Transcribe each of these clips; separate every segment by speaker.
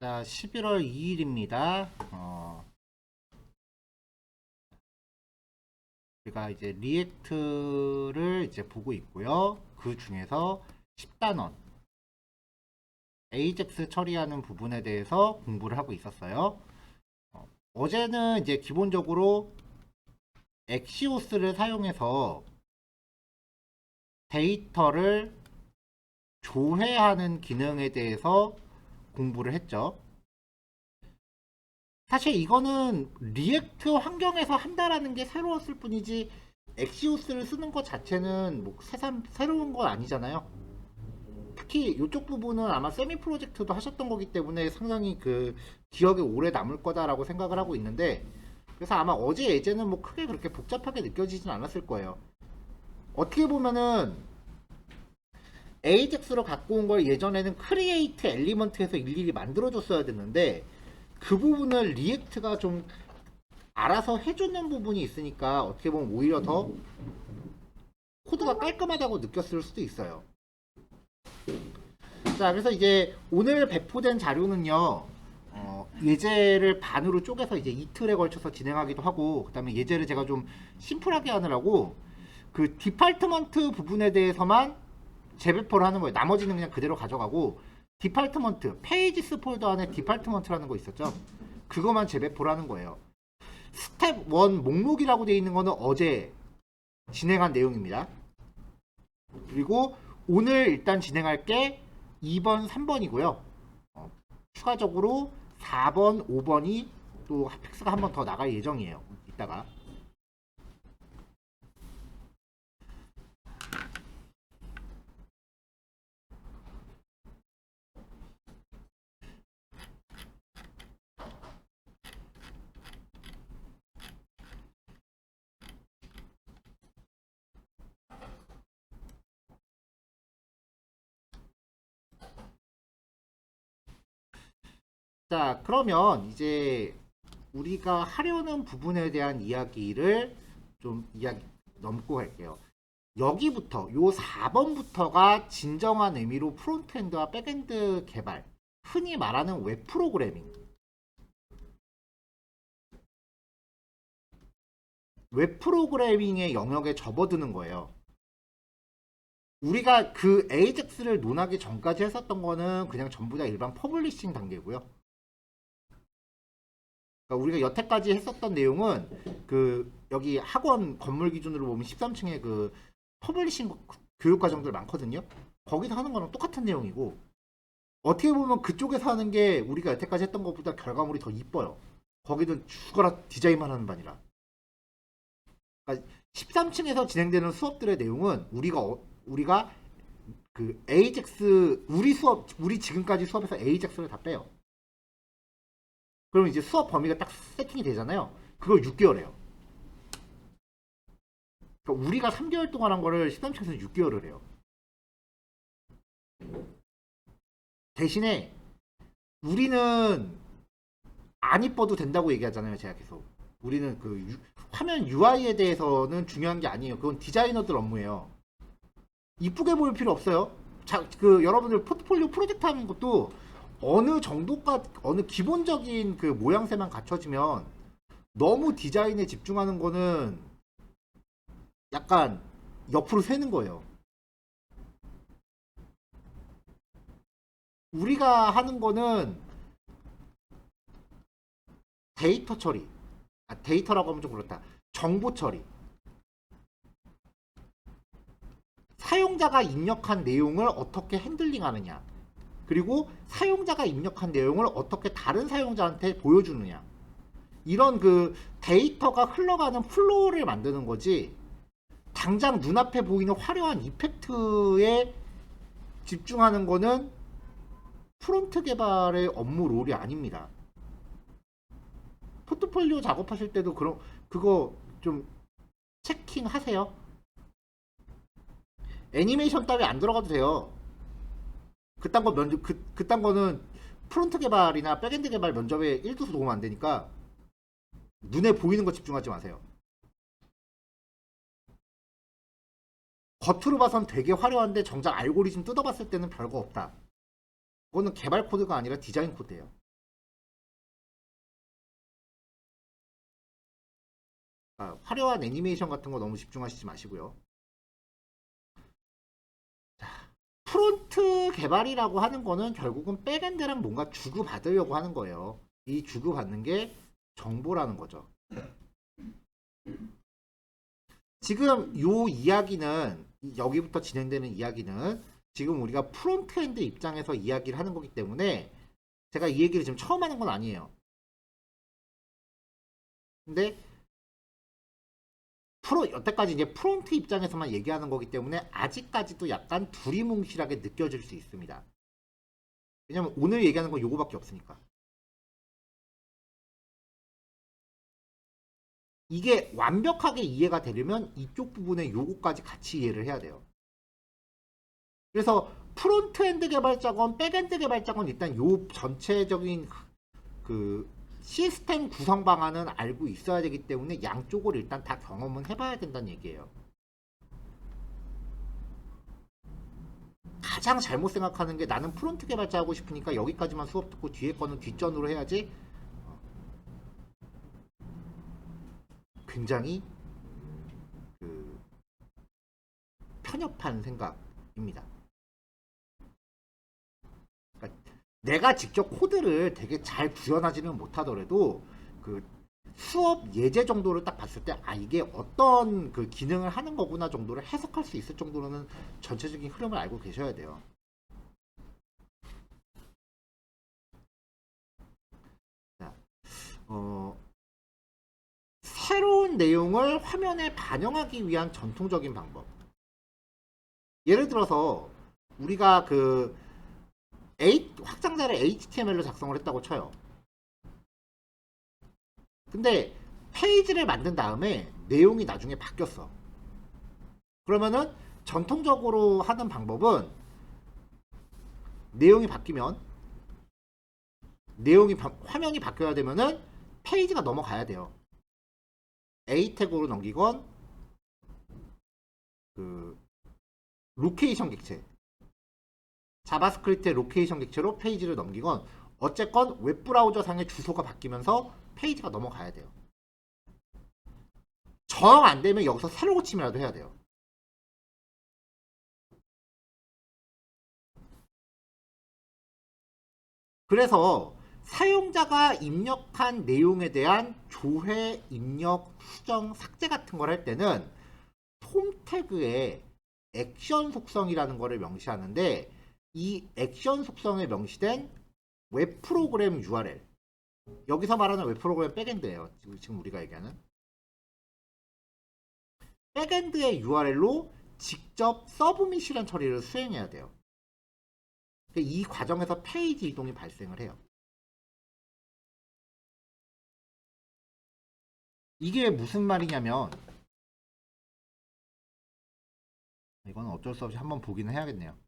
Speaker 1: 자, 11월 2일입니다. 제가 이제 리액트를 이제 보고 있고요. 그 중에서 10단원 AJAX 처리하는 부분에 대해서 공부를 하고 있었어요. 어제는 이제 기본적으로 엑시오스를 사용해서 데이터를 조회하는 기능에 대해서 공부를 했죠. 사실 이거는 리액트 환경에서 한다라는 게 새로웠을 뿐이지 엑시오스를 쓰는 것 자체는 뭐 새로운 건 아니잖아요. 특히 이쪽 부분은 아마 세미 프로젝트도 하셨던 거기 때문에 상당히 그 기억에 오래 남을 거다라고 생각을 하고 있는데, 그래서 아마 어제 예제는 뭐 크게 그렇게 복잡하게 느껴지진 않았을 거예요. 어떻게 보면은 AJAX로 갖고 온 걸 예전에는 크리에이트 엘리먼트에서 일일이 만들어줬어야 됐는데, 그 부분을 리액트가 좀 알아서 해주는 부분이 있으니까 어떻게 보면 오히려 더 코드가 깔끔하다고 느꼈을 수도 있어요. 자, 그래서 이제 오늘 배포된 자료는요, 예제를 반으로 쪼개서 이제 이틀에 걸쳐서 진행하기도 하고, 그 다음에 예제를 제가 좀 심플하게 하느라고 그 디파트먼트 부분에 대해서만 재배포를 하는 거예요. 나머지는 그냥 그대로 가져가고, 디파트먼트, 페이지스 폴더 안에 디파트먼트라는 거 있었죠? 그거만 재배포를 하는 거예요. 스텝 1 목록이라고 되어 있는 거는 어제 진행한 내용입니다. 그리고 오늘 일단 진행할 게 2번, 3번이고요. 추가적으로 4번, 5번이 또 핫픽스가 한 번 더 나갈 예정이에요. 이따가. 자, 그러면 이제 우리가 하려는 부분에 대한 이야기를 좀 넘고 갈게요. 여기부터 요 4번부터가 진정한 의미로 프론트엔드와 백엔드 개발, 흔히 말하는 웹 프로그래밍. 웹 프로그래밍의 영역에 접어드는 거예요. 우리가 그 AJAX를 논하기 전까지 했었던 거는 그냥 전부 다 일반 퍼블리싱 단계고요. 그러니까 우리가 여태까지 했었던 내용은 그 여기 학원 건물 기준으로 보면 13층에 그 퍼블리싱 교육 과정들 많거든요. 거기서 하는 거랑 똑같은 내용이고, 어떻게 보면 그쪽에서 하는 게 우리가 여태까지 했던 것보다 결과물이 더 이뻐요. 거기는 죽어라 디자인만 하는 반이라. 그러니까 13층에서 진행되는 수업들의 내용은 우리가 그 AJAX 우리 지금까지 수업에서 AJAX를 다 빼요. 그럼 이제 수업 범위가 딱 세팅이 되잖아요. 그걸 6개월 해요. 그러니까 우리가 3개월 동안 한 거를 13층에서 6개월을 해요. 대신에 우리는 안 이뻐도 된다고 얘기하잖아요. 제가 계속. 우리는 그 화면 UI에 대해서는 중요한 게 아니에요. 그건 디자이너들 업무예요. 이쁘게 보일 필요 없어요. 자, 그 여러분들 포트폴리오 프로젝트 하는 것도 어느 기본적인 그 모양새만 갖춰지면, 너무 디자인에 집중하는 거는 약간 옆으로 새는 거예요. 우리가 하는 거는 데이터 처리, 데이터라고 하면 좀 그렇다. 정보 처리. 사용자가 입력한 내용을 어떻게 핸들링 하느냐. 그리고 사용자가 입력한 내용을 어떻게 다른 사용자한테 보여주느냐. 이런 그 데이터가 흘러가는 플로우를 만드는 거지, 당장 눈앞에 보이는 화려한 이펙트에 집중하는 거는 프론트 개발의 업무 롤이 아닙니다. 포트폴리오 작업하실 때도 그거 좀 체킹하세요. 애니메이션 따위 안 들어가도 돼요. 그딴 거는 프론트 개발이나 백엔드 개발 면접에 1도수 도움 안 되니까 눈에 보이는 거 집중하지 마세요. 겉으로 봐선 되게 화려한데 정작 알고리즘 뜯어봤을 때는 별거 없다. 그거는 개발 코드가 아니라 디자인 코드예요. 화려한 애니메이션 같은 거 너무 집중하시지 마시고요. 프론트 개발이라고 하는 거는 결국은 백엔드랑 뭔가 주고받으려고 하는 거예요. 이 주고받는 게 정보라는 거죠. 지금 요 이야기는, 여기부터 진행되는 이야기는 지금 우리가 프론트엔드 입장에서 이야기를 하는 거기 때문에 제가 이 얘기를 지금 처음 하는 건 아니에요. 근데 여태까지 이제 프론트 입장에서만 얘기하는 거기 때문에 아직까지도 약간 두리뭉실하게 느껴질 수 있습니다. 왜냐면 오늘 얘기하는 건 요거밖에 없으니까. 이게 완벽하게 이해가 되려면 이쪽 부분에 요거까지 같이 이해를 해야 돼요. 그래서 프론트엔드 개발자건 백엔드 개발자건 일단 요 전체적인 그 시스템 구성 방안은 알고 있어야 되기 때문에 양쪽을 일단 다 경험은 해봐야 된다는 얘기예요. 가장 잘못 생각하는 게 나는 프론트 개발자 하고 싶으니까 여기까지만 수업 듣고 뒤에 거는 뒷전으로 해야지. 굉장히 그 편협한 생각입니다. 그러니까 내가 직접 코드를 되게 잘 구현하지는 못하더라도 그 수업 예제 정도를 딱 봤을 때 이게 어떤 그 기능을 하는 거구나 정도를 해석할 수 있을 정도로는 전체적인 흐름을 알고 계셔야 돼요. 자, 새로운 내용을 화면에 반영하기 위한 전통적인 방법. 예를 들어서 우리가 그 확장자를 HTML로 작성을 했다고 쳐요. 근데 페이지를 만든 다음에 내용이 나중에 바뀌었어. 그러면은 전통적으로 하는 방법은 내용이 바뀌면 화면이 바뀌어야 되면은 페이지가 넘어가야 돼요. A 태그로 넘기건 그 로케이션 객체, 자바스크립트의 로케이션 객체로 페이지를 넘기건 어쨌건 웹브라우저 상의 주소가 바뀌면서 페이지가 넘어가야 돼요. 정 안 되면 여기서 새로 고침이라도 해야 돼요. 그래서 사용자가 입력한 내용에 대한 조회, 입력, 수정, 삭제 같은 걸 할 때는 폼 태그에 액션 속성이라는 것을 명시하는데 이 액션 속성에 명시된 웹 프로그램 URL, 여기서 말하는 웹 프로그램 백엔드예요. 지금 우리가 얘기하는 백엔드의 URL로 직접 서브밋이라는 처리를 수행해야 돼요. 이 과정에서 페이지 이동이 발생을 해요. 이게 무슨 말이냐면, 이거는 어쩔 수 없이 한번 보기는 해야겠네요.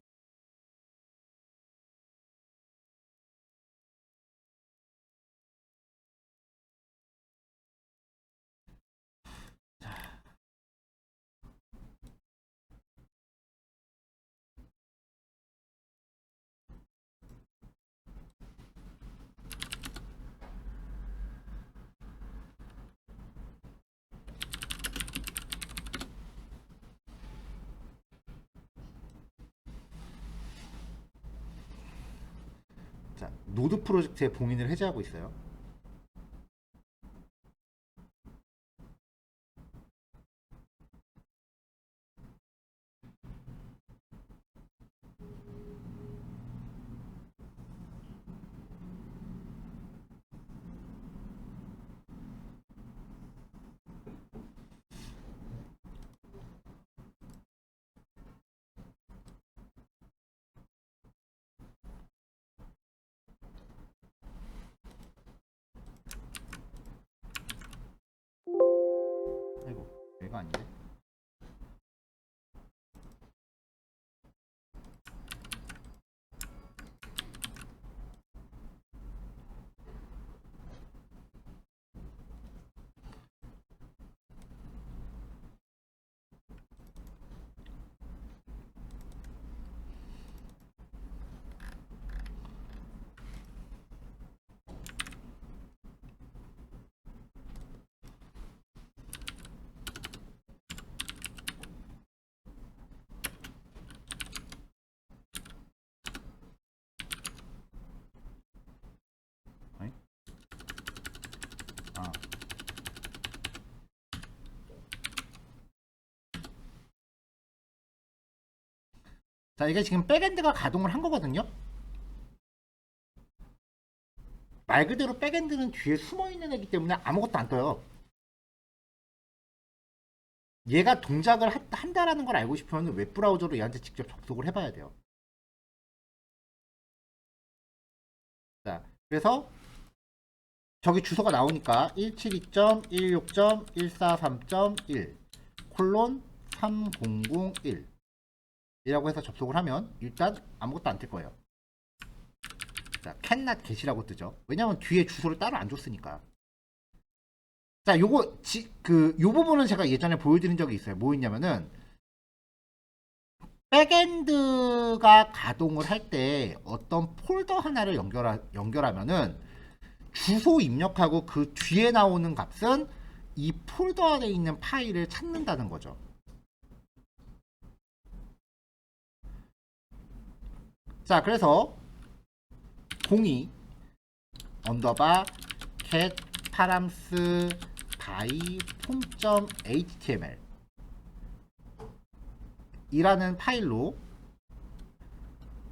Speaker 1: 자, 노드 프로젝트의 봉인을 해제하고 있어요. 아이고, 얘가 아닌데. 자, 이게 지금 백엔드가 가동을 한 거거든요. 말 그대로 백엔드는 뒤에 숨어 있는 애기 때문에 아무것도 안 떠요. 얘가 동작을 한다라는 걸 알고 싶으면 웹브라우저로 얘한테 직접 접속을 해봐야 돼요. 자, 그래서 저기 주소가 나오니까 172.16.143.1 콜론 3001 이라고 해서 접속을 하면 일단 아무것도 안 뜰 거예요. 자, cannot get이라고 뜨죠. 왜냐면 뒤에 주소를 따로 안 줬으니까. 자, 요거 요 부분은 제가 예전에 보여드린 적이 있어요. 뭐 있냐면은 백엔드가 가동을 할 때 어떤 폴더 하나를 연결하면은 주소 입력하고 그 뒤에 나오는 값은 이 폴더 안에 있는 파일을 찾는다는 거죠. 자, 그래서 02 언더바 get params by form.html 이라는 파일로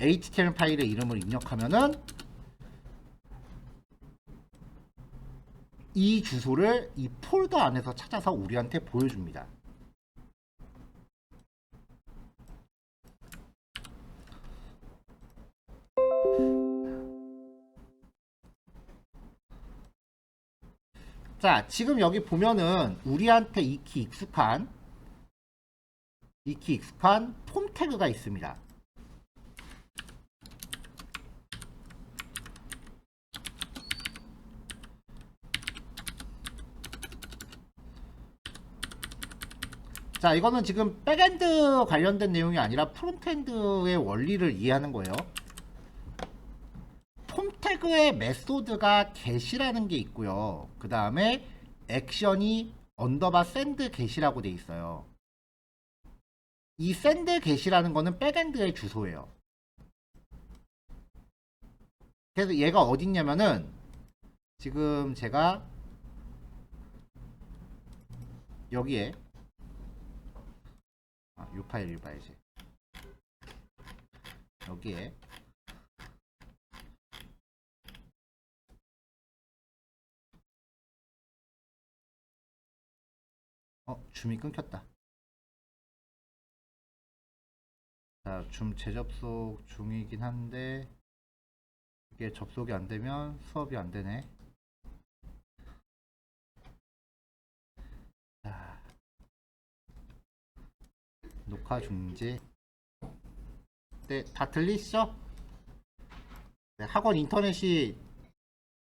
Speaker 1: HTML 파일의 이름을 입력하면은 이 주소를 이 폴더 안에서 찾아서 우리한테 보여줍니다. 자, 지금 여기 보면은 우리한테 익히 익숙한 폼 태그가 있습니다. 자, 이거는 지금 백엔드 관련된 내용이 아니라 프론트엔드의 원리를 이해하는 거예요. 폼 태그의 메소드가 get이라는 게 있고요. 그 다음에 액션이 언더바 send get이라고 돼 있어요. 이 send get이라는 거는 백엔드의 주소예요. 그래서 얘가 어딨냐면은 지금 제가 여기에 이 파일을 봐야지. 여기에 줌이 끊겼다. 자, 줌 재접속 중이긴 한데 이게 접속이 안 되면 수업이 안 되네. 자, 녹화 중지. 네, 다 들리시죠? 네, 학원 인터넷이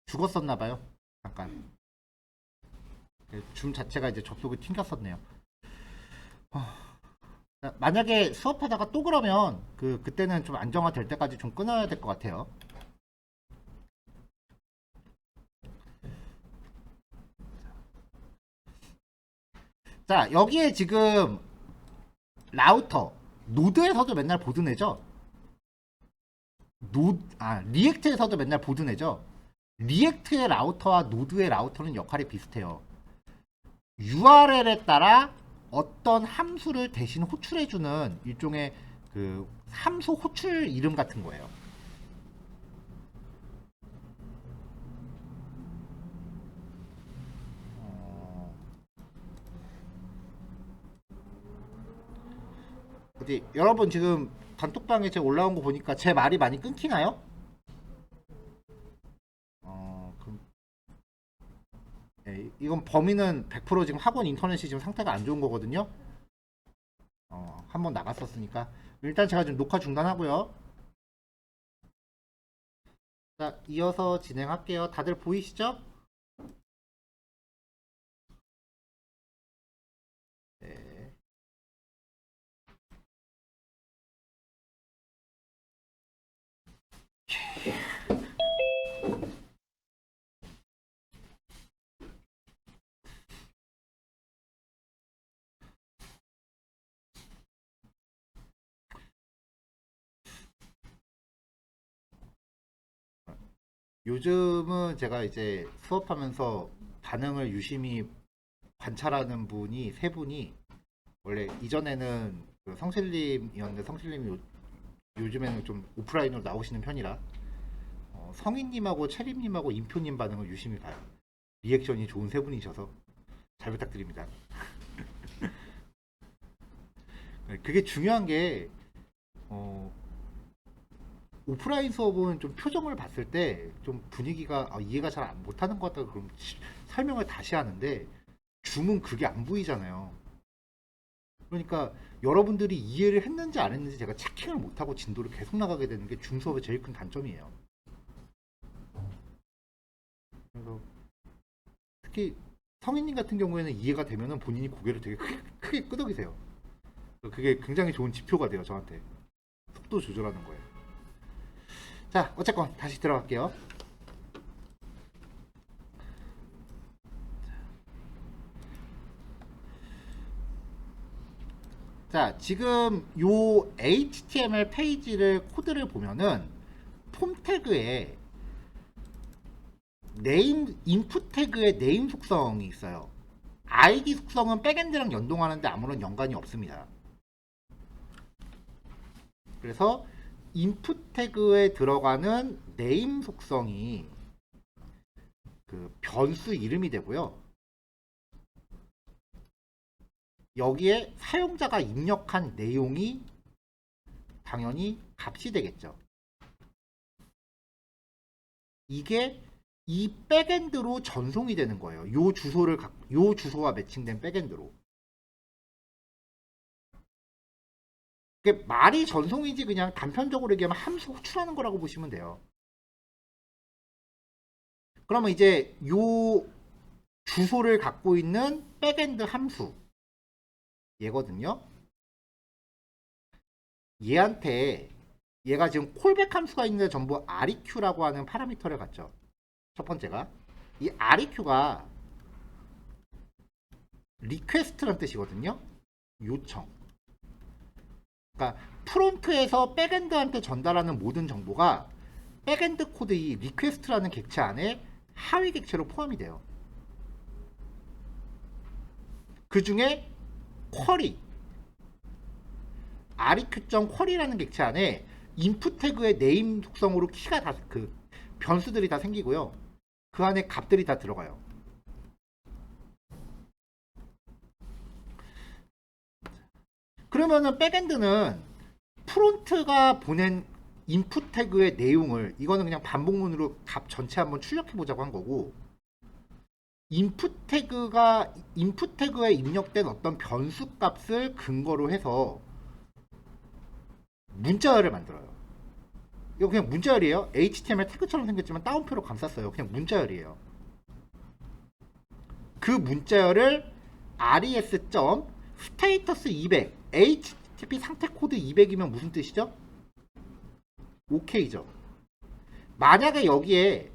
Speaker 1: 죽었었나봐요. 잠깐. 줌 자체가 이제 접속이 튕겼었네요. 만약에 수업하다가 또 그러면 그때는 좀 안정화될 때까지 좀 끊어야 될 것 같아요. 자, 여기에 지금 라우터 노드에서도 맨날 보던 애죠. 리액트에서도 맨날 보던 애죠. 리액트의 라우터와 노드의 라우터는 역할이 비슷해요. URL에 따라 어떤 함수를 대신 호출해주는 일종의 함수 호출 이름 같은 거예요. 어디 여러분 지금 단톡방에 제가 올라온 거 보니까 제 말이 많이 끊기나요? 그럼 네, 이건 범인은 100% 지금 학원 인터넷이 지금 상태가 안 좋은 거거든요. 한번 나갔었으니까 일단 제가 지금 녹화 중단하고요. 자, 이어서 진행할게요. 다들 보이시죠? 네. 요즘은 제가 이제 수업하면서 반응을 유심히 관찰하는 분이 세 분이 원래 이전에는 성실님이었는데 성실님이 요즘에는 좀 오프라인으로 나오시는 편이라 성인님하고 체림님하고 인표님 반응을 유심히 봐요. 리액션이 좋은 세 분이셔서 잘 부탁드립니다. 그게 중요한 게 어, 오프라인 수업은 좀 표정을 봤을 때 좀 분위기가 이해가 잘 못하는 것 같다 그럼 설명을 다시 하는데 줌은 그게 안 보이잖아요. 그러니까 여러분들이 이해를 했는지 안 했는지 제가 체킹을 못하고 진도를 계속 나가게 되는 게 줌 수업의 제일 큰 단점이에요. 그래서 특히 성인님 같은 경우에는 이해가 되면은 본인이 고개를 되게 크게 끄덕이세요. 그게 굉장히 좋은 지표가 돼요, 저한테. 속도 조절하는 거예요. 자, 어쨌건 다시 들어갈게요. 자, 지금 요 HTML 페이지를 코드를 보면은 폼 태그에 네임 인풋 태그의 네임 속성이 있어요. ID 속성은 백엔드랑 연동하는데 아무런 연관이 없습니다. 그래서 인풋 태그에 들어가는 네임 속성이 그 변수 이름이 되고요. 여기에 사용자가 입력한 내용이 당연히 값이 되겠죠. 이게 이 백엔드로 전송이 되는 거예요. 요 주소와 매칭된 백엔드로. 그게 말이 전송이지 그냥 단편적으로 얘기하면 함수 호출하는 거라고 보시면 돼요. 그러면 이제 요 주소를 갖고 있는 백엔드 함수 얘거든요. 얘한테 얘가 지금 콜백 함수가 있는데 전부 req라고 하는 파라미터를 갖죠. 첫 번째가 이 req가 리퀘스트란 뜻이거든요. 요청. 그러니까 프론트에서 백엔드한테 전달하는 모든 정보가 백엔드 코드 이 리퀘스트라는 객체 안에 하위 객체로 포함이 돼요. 그 중에 쿼리 req.쿼리라는 객체 안에 인풋 태그의 네임 속성으로 키가 다 그 변수들이 다 생기고요. 그 안에 값들이 다 들어가요. 그러면은 백엔드는 프론트가 보낸 인풋 태그의 내용을 이거는 그냥 반복문으로 값 전체 한번 출력해 보자고 한 거고 인풋 태그에 입력된 어떤 변수 값을 근거로 해서 문자열을 만들어요. 이거 그냥 문자열이에요. HTML 태그처럼 생겼지만 따옴표로 감쌌어요. 그냥 문자열이에요. 그 문자열을 res.status 200 HTTP 상태 코드 200이면 무슨 뜻이죠? OK죠. 만약에 여기에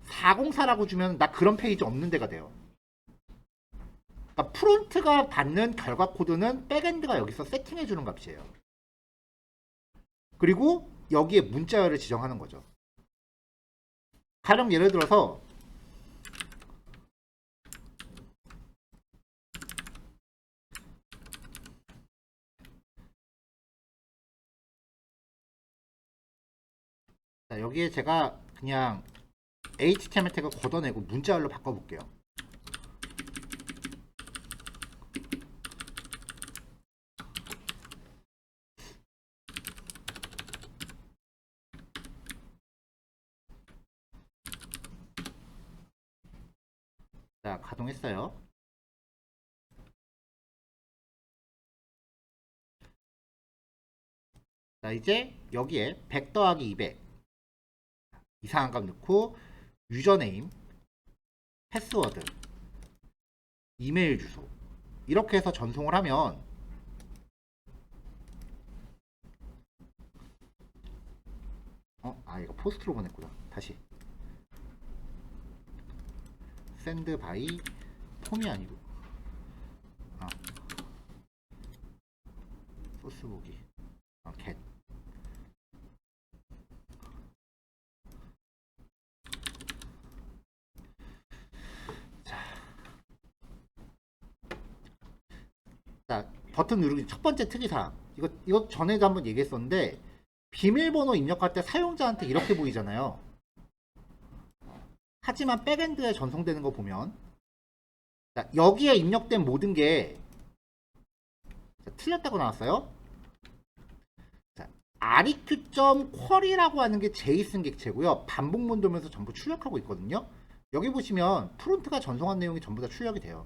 Speaker 1: 404라고 주면 나 그런 페이지 없는 데가 돼요. 그러니까 프론트가 받는 결과 코드는 백엔드가 여기서 세팅해 주는 값이에요. 그리고 여기에 문자열을 지정하는 거죠. 가령 예를 들어서 자, 여기에 제가 그냥 HTML 태그 걷어내고 문자열로 바꿔볼게요. 자, 가동했어요. 자, 이제 여기에 100 더하기 200 이상한 값 넣고 유저네임, 패스워드, 이메일 주소 이렇게 해서 전송을 하면 이거 포스트로 보냈구나. 다시 샌드 바이 폼이 아니고 소스 보기 겟 자, 버튼 누르기 첫 번째 특이사항 이거 전에도 한번 얘기했었는데 비밀번호 입력할 때 사용자한테 이렇게 보이잖아요. 하지만 백엔드에 전송되는 거 보면 자, 여기에 입력된 모든 게 자, 틀렸다고 나왔어요. 자, req.query라고 하는 게 제이슨 객체고요. 반복문 돌면서 전부 출력하고 있거든요. 여기 보시면 프론트가 전송한 내용이 전부 다 출력이 돼요.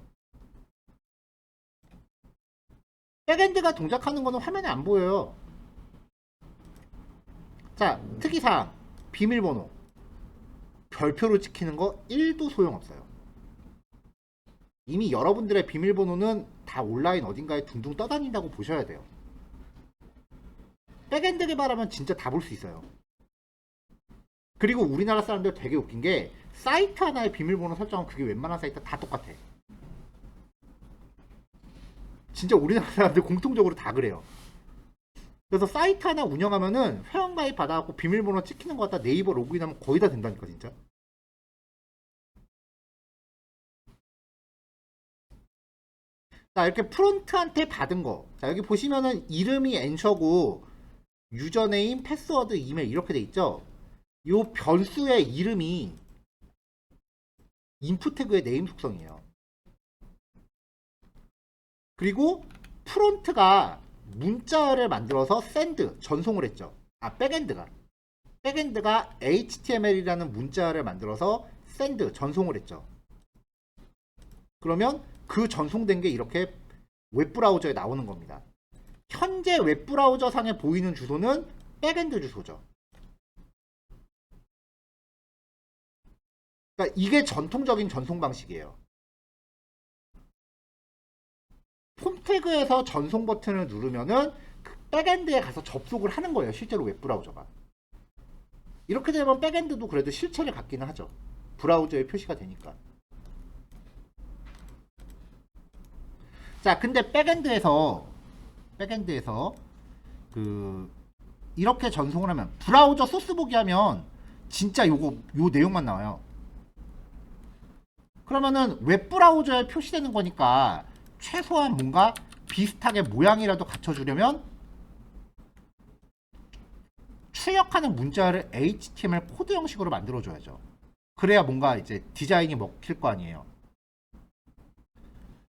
Speaker 1: 백엔드가 동작하는 거는 화면에 안 보여요. 자, 특이사항 비밀번호 별표로 찍히는 거 1도 소용없어요. 이미 여러분들의 비밀번호는 다 온라인 어딘가에 둥둥 떠다닌다고 보셔야 돼요. 백엔드 개발하면 진짜 다 볼 수 있어요. 그리고 우리나라 사람들 되게 웃긴 게 사이트 하나의 비밀번호 설정하면 그게 웬만한 사이트 다 똑같아. 진짜 우리나라 사람들 공통적으로 다 그래요. 그래서 사이트 하나 운영하면은 회원가입 받아갖고 비밀번호 찍히는 거 갖다 네이버 로그인하면 거의 다 된다니까 진짜. 자, 이렇게 프론트한테 받은 거. 자, 여기 보시면은 이름이 엔셔고 유저네임, 패스워드, 이메일 이렇게 돼 있죠. 요 변수의 이름이 인풋 태그의 네임 속성이에요. 그리고 프론트가 문자를 만들어서 샌드, 전송을 했죠. 아, 백엔드가 HTML이라는 문자를 만들어서 샌드, 전송을 했죠. 그러면 그 전송된 게 이렇게 웹브라우저에 나오는 겁니다. 현재 웹브라우저 상에 보이는 주소는 백엔드 주소죠. 그러니까 이게 전통적인 전송 방식이에요. 폼 태그에서 전송 버튼을 누르면은 그 백엔드에 가서 접속을 하는 거예요. 실제로 웹브라우저가. 이렇게 되면 백엔드도 그래도 실체를 갖기는 하죠. 브라우저에 표시가 되니까. 자, 근데 백엔드에서 그 이렇게 전송을 하면 브라우저 소스 보기 하면 진짜 요 내용만 나와요. 그러면은 웹브라우저에 표시되는 거니까 최소한 뭔가 비슷하게 모양이라도 갖춰주려면 출력하는 문자를 HTML 코드 형식으로 만들어줘야죠. 그래야 뭔가 이제 디자인이 먹힐 거 아니에요.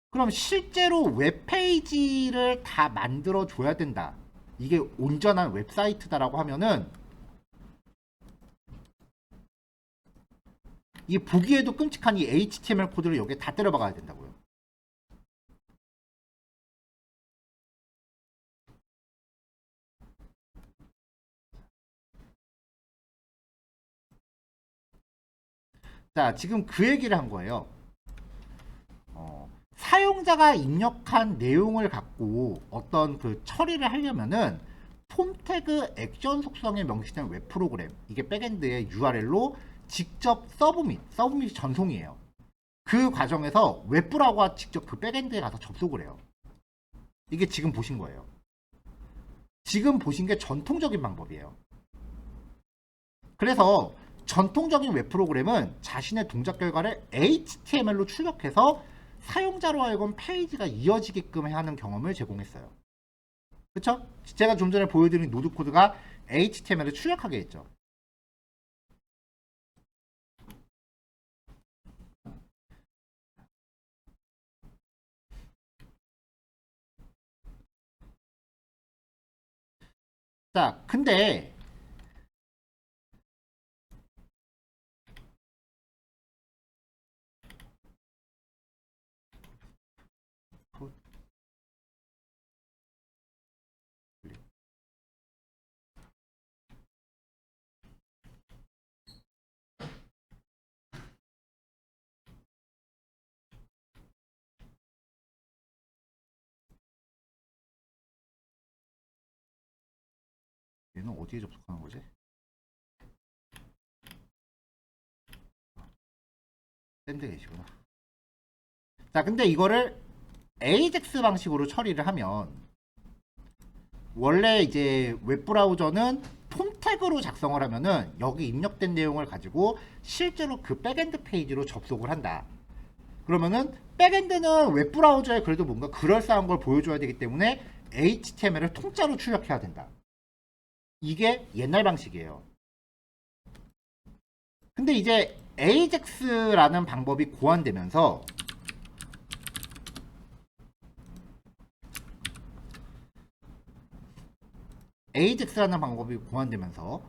Speaker 1: 그럼 실제로 웹페이지를 다 만들어줘야 된다. 이게 온전한 웹사이트다라고 하면은 이 보기에도 끔찍한 이 HTML 코드를 여기에 다 때려박아야 된다고요. 자, 지금 그 얘기를 한 거예요. 사용자가 입력한 내용을 갖고 어떤 그 처리를 하려면은 폼 태그 액션 속성에 명시된 웹 프로그램, 이게 백엔드의 URL로 직접 서브밋 전송이에요. 그 과정에서 웹브라우저가 직접 그 백엔드에 가서 접속을 해요. 이게 지금 보신 거예요. 지금 보신 게 전통적인 방법이에요. 그래서 전통적인 웹 프로그램은 자신의 동작 결과를 HTML로 출력해서 사용자로 하여금 페이지가 이어지게끔 하는 경험을 제공했어요. 그쵸? 제가 좀 전에 보여드린 노드 코드가 HTML을 출력하게 했죠. 자, 근데 얘는 어디에 접속하는 거지? 샌드 계시구나. 자, 근데 이거를 AJAX 방식으로 처리를 하면 원래 이제 웹브라우저는 폼 태그로 작성을 하면은 여기 입력된 내용을 가지고 실제로 그 백엔드 페이지로 접속을 한다. 그러면은 백엔드는 웹브라우저에 그래도 뭔가 그럴싸한 걸 보여줘야 되기 때문에 HTML을 통짜로 출력해야 된다. 이게 옛날 방식이에요. 근데 이제 AJAX라는 방법이 고안되면서 AJAX라는 방법이 고안되면서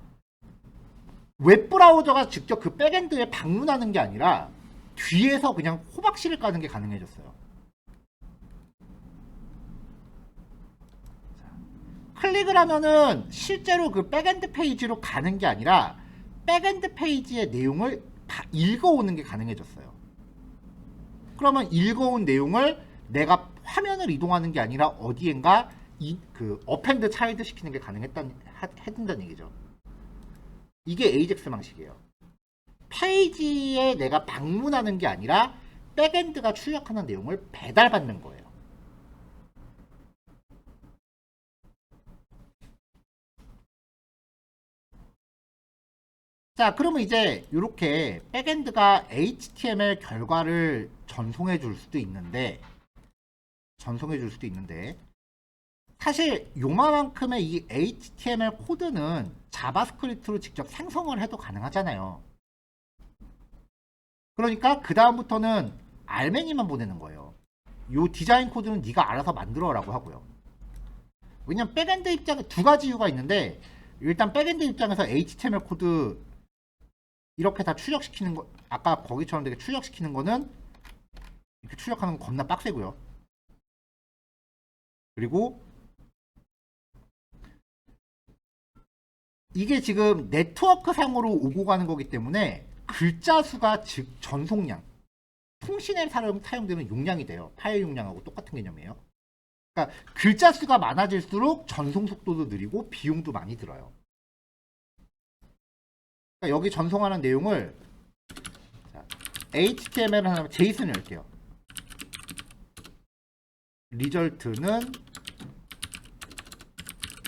Speaker 1: 웹브라우저가 직접 그 백엔드에 방문하는 게 아니라 뒤에서 그냥 호박씨를 까는 게 가능해졌어요. 클릭을 하면은 실제로 그 백엔드 페이지로 가는 게 아니라 백엔드 페이지의 내용을 다 읽어오는 게 가능해졌어요. 그러면 읽어온 내용을 내가 화면을 이동하는 게 아니라 어디엔가 그 어펜드 차일드 시키는 게 해준다는 얘기죠. 이게 AJAX 방식이에요. 페이지에 내가 방문하는 게 아니라 백엔드가 출력하는 내용을 배달받는 거예요. 자, 그러면 이제 이렇게 백엔드가 HTML 결과를 전송해 줄 수도 있는데 사실 요만큼의 이 HTML 코드는 자바스크립트로 직접 생성을 해도 가능하잖아요. 그러니까 그 다음부터는 알맹이만 보내는 거예요. 요 디자인 코드는 네가 알아서 만들어라고 하고요. 왜냐면 백엔드 입장에 두 가지 이유가 있는데, 일단 백엔드 입장에서 HTML 코드 이렇게 다 출력시키는 거, 아까 거기처럼 되게 출력시키는 거는 이렇게 출력하는 건 겁나 빡세고요. 그리고 이게 지금 네트워크 상으로 오고 가는 거기 때문에 글자 수가 즉 전송량, 통신에 사용되는 용량이 돼요. 파일 용량하고 똑같은 개념이에요. 그러니까 글자 수가 많아질수록 전송 속도도 느리고 비용도 많이 들어요. 그러니까 여기 전송하는 내용을 HTML 하나 JSON 열게요. 리절트는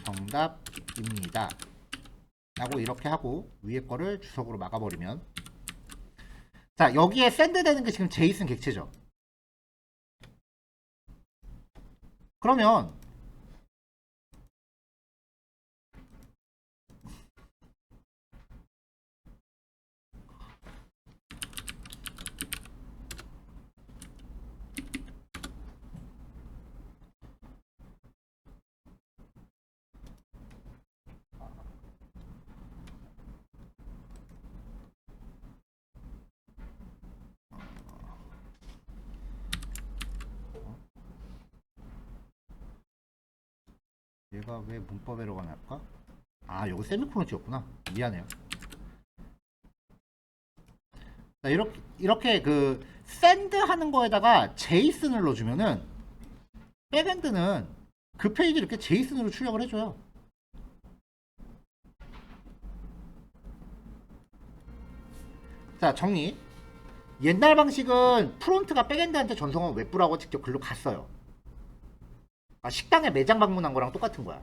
Speaker 1: 정답입니다. 라고 이렇게 하고 위에 거를 주석으로 막아버리면, 자, 여기에 샌드 되는 게 지금 JSON 객체죠. 그러면 얘가 왜 문법 에러가 날까? 아, 여기 세미콜론 찍었구나. 미안해요. 자, 이렇게 그 샌드 하는 거에다가 제이슨을 넣어주면은 백엔드는 그 페이지 이렇게 제이슨으로 출력을 해줘요. 자, 정리. 옛날 방식은 프론트가 백엔드한테 전송한 웹브라우저 직접 글로 갔어요. 아, 식당에 매장 방문한 거랑 똑같은 거야.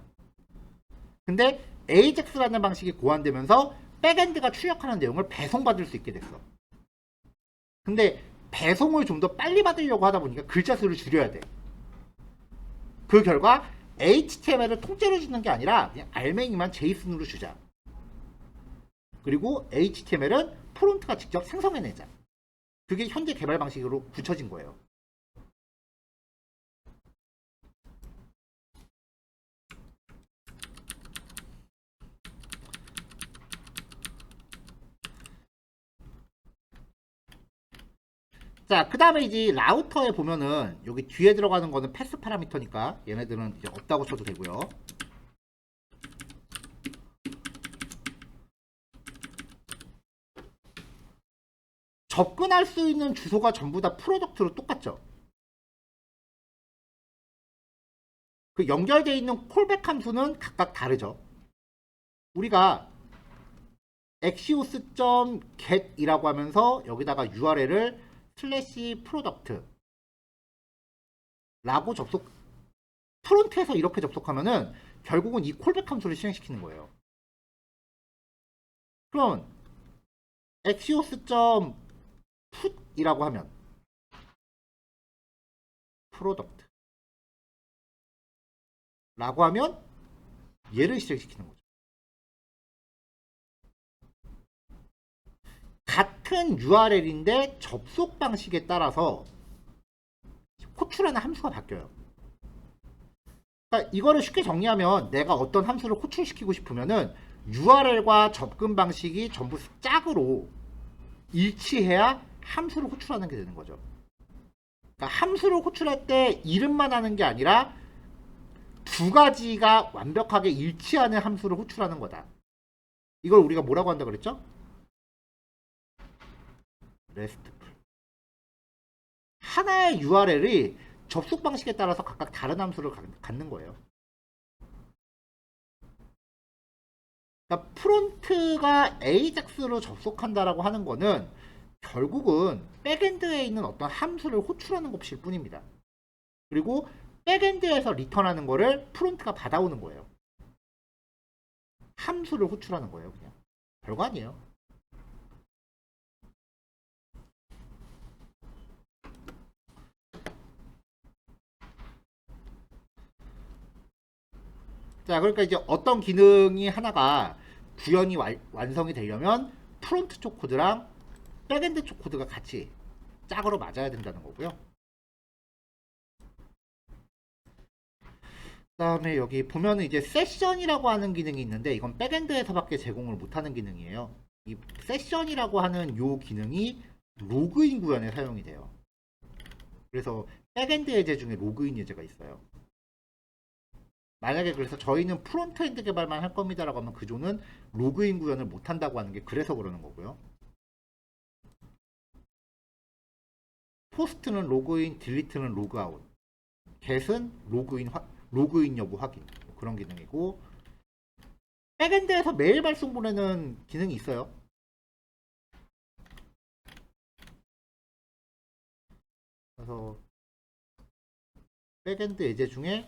Speaker 1: 근데 AJAX라는 방식이 고안되면서 백엔드가 출력하는 내용을 배송받을 수 있게 됐어. 근데 배송을 좀 더 빨리 받으려고 하다 보니까 글자 수를 줄여야 돼. 그 결과 HTML을 통째로 주는 게 아니라 그냥 알맹이만 JSON으로 주자. 그리고 HTML은 프론트가 직접 생성해내자. 그게 현재 개발 방식으로 굳혀진 거예요. 자, 그 다음에 이제 라우터에 보면은 여기 뒤에 들어가는 거는 패스 파라미터니까 얘네들은 이제 없다고 쳐도 되고요. 접근할 수 있는 주소가 전부 다 프로덕트로 똑같죠. 그 연결되어 있는 콜백 함수는 각각 다르죠. 우리가 axios.get이라고 하면서 여기다가 URL을 슬래시 프로덕트 라고 프론트에서 이렇게 접속하면은 결국은 이 콜백 함수를 실행시키는 거예요. 그럼 axios.put이라고 하면 프로덕트 라고 하면 얘를 실행시키는 거죠. 같은 URL인데 접속 방식에 따라서 호출하는 함수가 바뀌어요. 그러니까 이거를 쉽게 정리하면 내가 어떤 함수를 호출시키고 싶으면은 URL과 접근 방식이 전부 짝으로 일치해야 함수를 호출하는 게 되는 거죠. 그러니까 함수를 호출할 때 이름만 하는 게 아니라 두 가지가 완벽하게 일치하는 함수를 호출하는 거다. 이걸 우리가 뭐라고 한다 그랬죠? RESTful. 하나의 URL이 접속 방식에 따라서 각각 다른 함수를 갖는 거예요. 그러니까 프론트가 AJAX로 접속한다라고 하는 거는 결국은 백엔드에 있는 어떤 함수를 호출하는 것일 뿐입니다. 그리고 백엔드에서 리턴하는 거를 프론트가 받아오는 거예요. 함수를 호출하는 거예요, 그냥. 별거 아니에요. 자, 그러니까 이제 어떤 기능이 하나가 구현이 완성이 되려면 프론트 쪽 코드랑 백엔드 쪽 코드가 같이 짝으로 맞아야 된다는 거고요. 그다음에 여기 보면은 이제 세션이라고 하는 기능이 있는데 이건 백엔드에서밖에 제공을 못하는 기능이에요. 이 세션이라고 하는 요 기능이 로그인 구현에 사용이 돼요. 그래서 백엔드 예제 중에 로그인 예제가 있어요. 만약에 그래서 저희는 프론트엔드 개발만 할 겁니다라고 하면 그조는 로그인 구현을 못한다고 하는 게 그래서 그러는 거고요. 포스트는 로그인, 딜리트는 로그아웃, get은 로그인 여부 확인, 그런 기능이고, 백엔드에서 메일 발송 보내는 기능이 있어요. 그래서 백엔드 예제 중에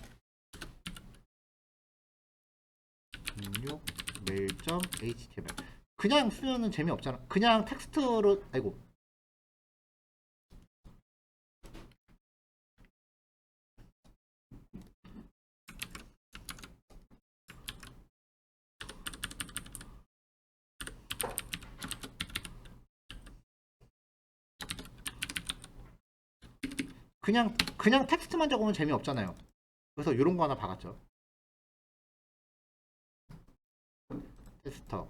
Speaker 1: 등록 mail.html 그냥 쓰면은 재미없잖아. 그냥 텍스트로, 아이고, 그냥 텍스트만 적으면 재미없잖아요. 그래서 이런 거 하나 박았죠. 데스크톱.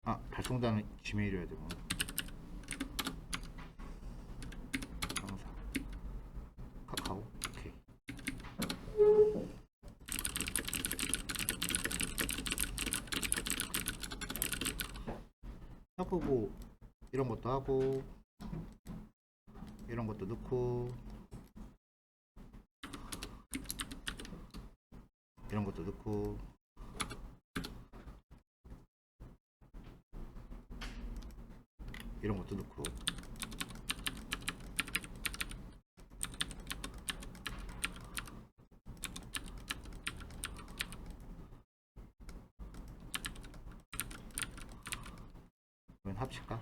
Speaker 1: 아, 발송자는 지메일이어야 되고. 강사. 카카오. 오케이. 하고 뭐 이런 것도 하고 이런 것도 넣고 이런 것도 넣고 이런 것도 넣고 그러면 합칠까?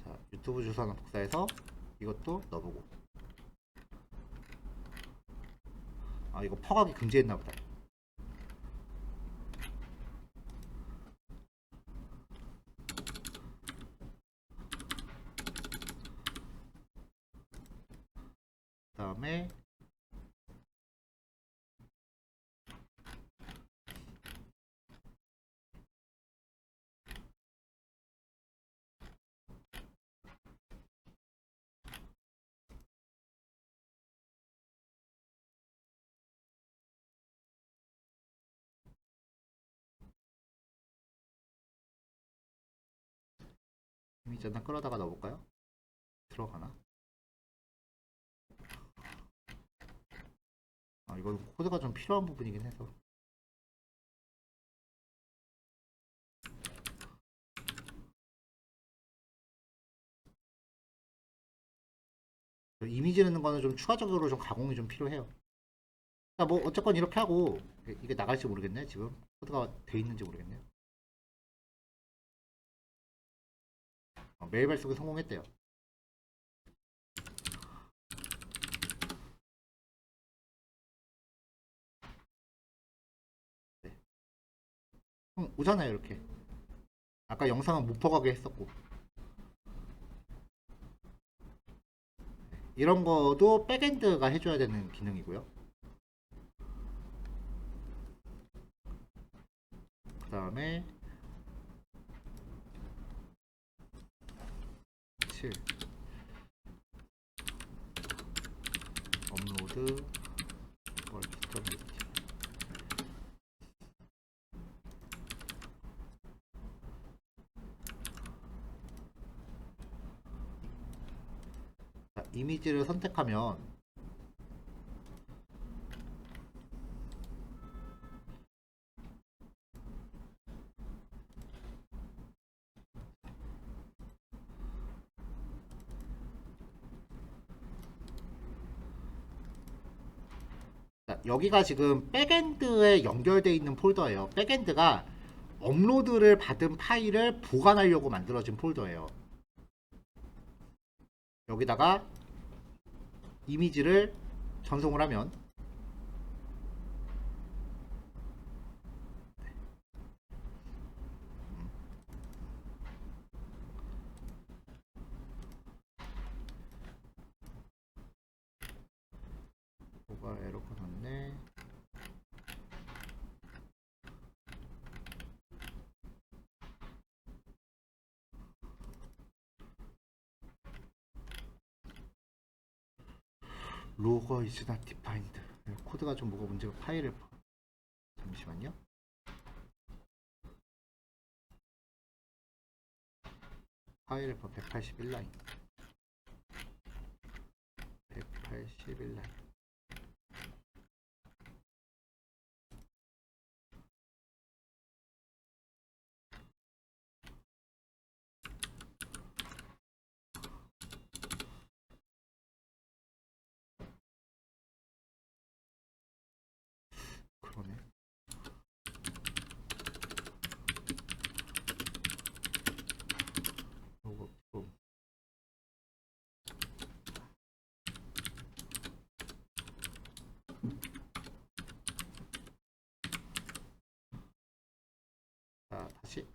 Speaker 1: 자, 유튜브 주소는 복사해서 이것도 넣어보고. 아, 이거 퍼가기 금지했나보다. 그 다음에 이미지 하나 끌어다가 넣어볼까요? 들어가나? 아, 이건 코드가 좀 필요한 부분이긴 해서. 이미지 넣는 거는 좀 추가적으로 좀 가공이 좀 필요해요. 뭐 어쨌건 이렇게 하고 이게 나갈지 모르겠네. 지금 코드가 돼 있는지 모르겠네. 메일 발송에 성공했대요. 네. 오잖아요 이렇게. 아까 영상은 못 퍼가게 했었고. 이런 거도 백엔드가 해줘야 되는 기능이고요. 그 다음에 7 업로드 월키터 미팅. 자, 이미지를 선택하면 자, 여기가 지금 백엔드에 연결되어 있는 폴더예요. 백엔드가 업로드를 받은 파일을 보관하려고 만들어진 폴더예요. 여기다가 이미지를 전송을 하면 뭐가 에러가 났네. 로거 is not defined. 코드가 좀 뭐가 문제가 파일을 잠시만요. 파일을 181라인 181라인 그러네. 로고 자 다시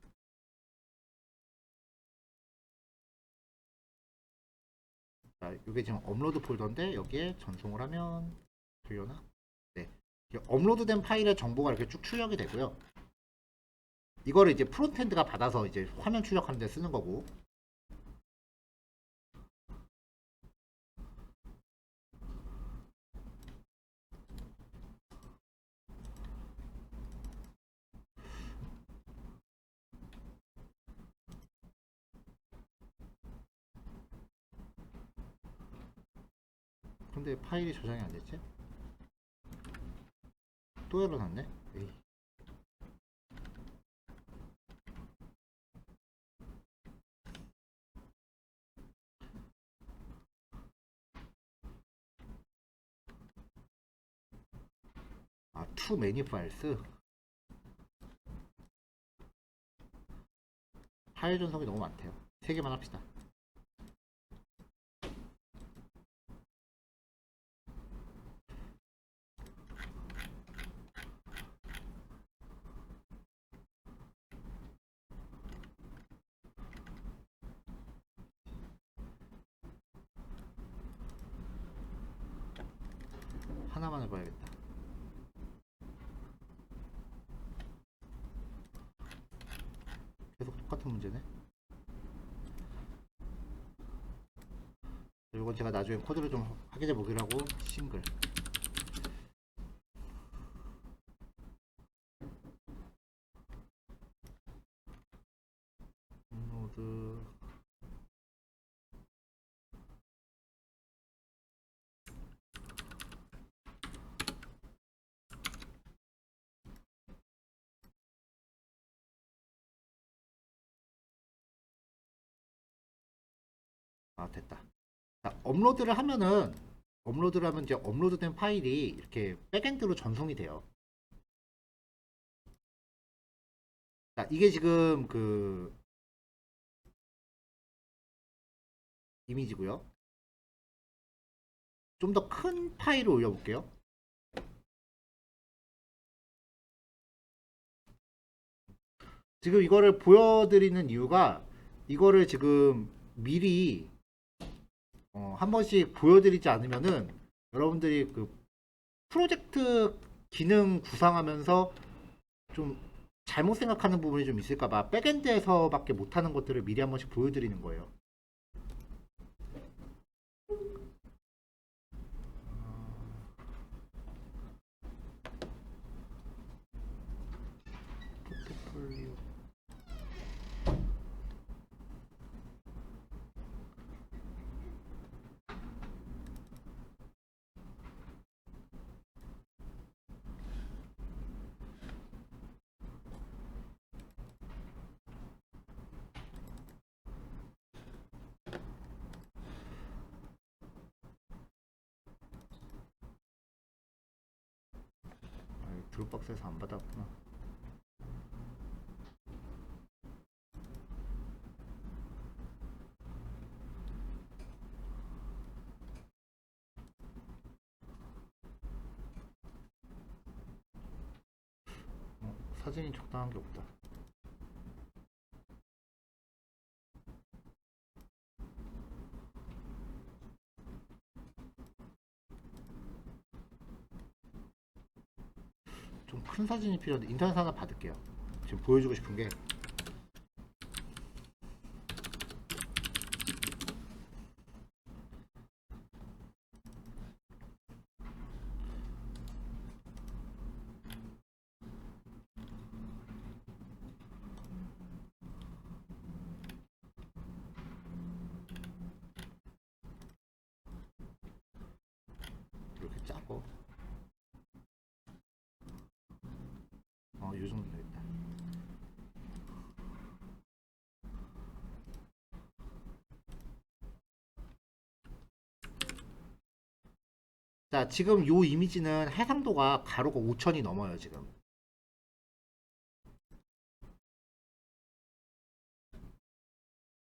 Speaker 1: 자 이게 지금 업로드 폴더인데 여기에 전송을 하면 되려나? 네. 업로드된 파일의 정보가 이렇게 쭉 출력이 되고요. 이거를 이제 프론트엔드가 받아서 이제 화면 출력하는 데 쓰는 거고. 근데 파일이 저장이 안 됐지? 또 에러 났네? 에이. 아, too many files? 파일 전송이 너무 많대요. 3개만 합시다. 하나만 해봐야겠다. 계속 똑같은 문제네. 이건 제가 나중에 코드를 좀 확인해 보기로 하고 싱글 업로드 아 됐다. 자, 업로드를 하면은 업로드를 하면 이제 업로드된 파일이 이렇게 백엔드로 전송이 돼요. 자, 이게 지금 그 이미지고요. 좀 더 큰 파일을 올려볼게요. 지금 이거를 보여드리는 이유가 이거를 지금 미리 한 번씩 보여드리지 않으면은 여러분들이 그 프로젝트 기능 구상하면서 좀 잘못 생각하는 부분이 좀 있을까봐 백엔드에서밖에 못하는 것들을 미리 한 번씩 보여드리는 거예요. 포트폴리오. 드롭박스에서 안 받았구나. 사진이 적당한 게 없다. 좀 큰 사진이 필요한데 인터넷 하나 받을게요. 지금 보여주고 싶은 게 이렇게 짜고 이 정도 되겠다. 자, 지금 요 이미지는 해상도가 가로가 5000이 넘어요, 지금.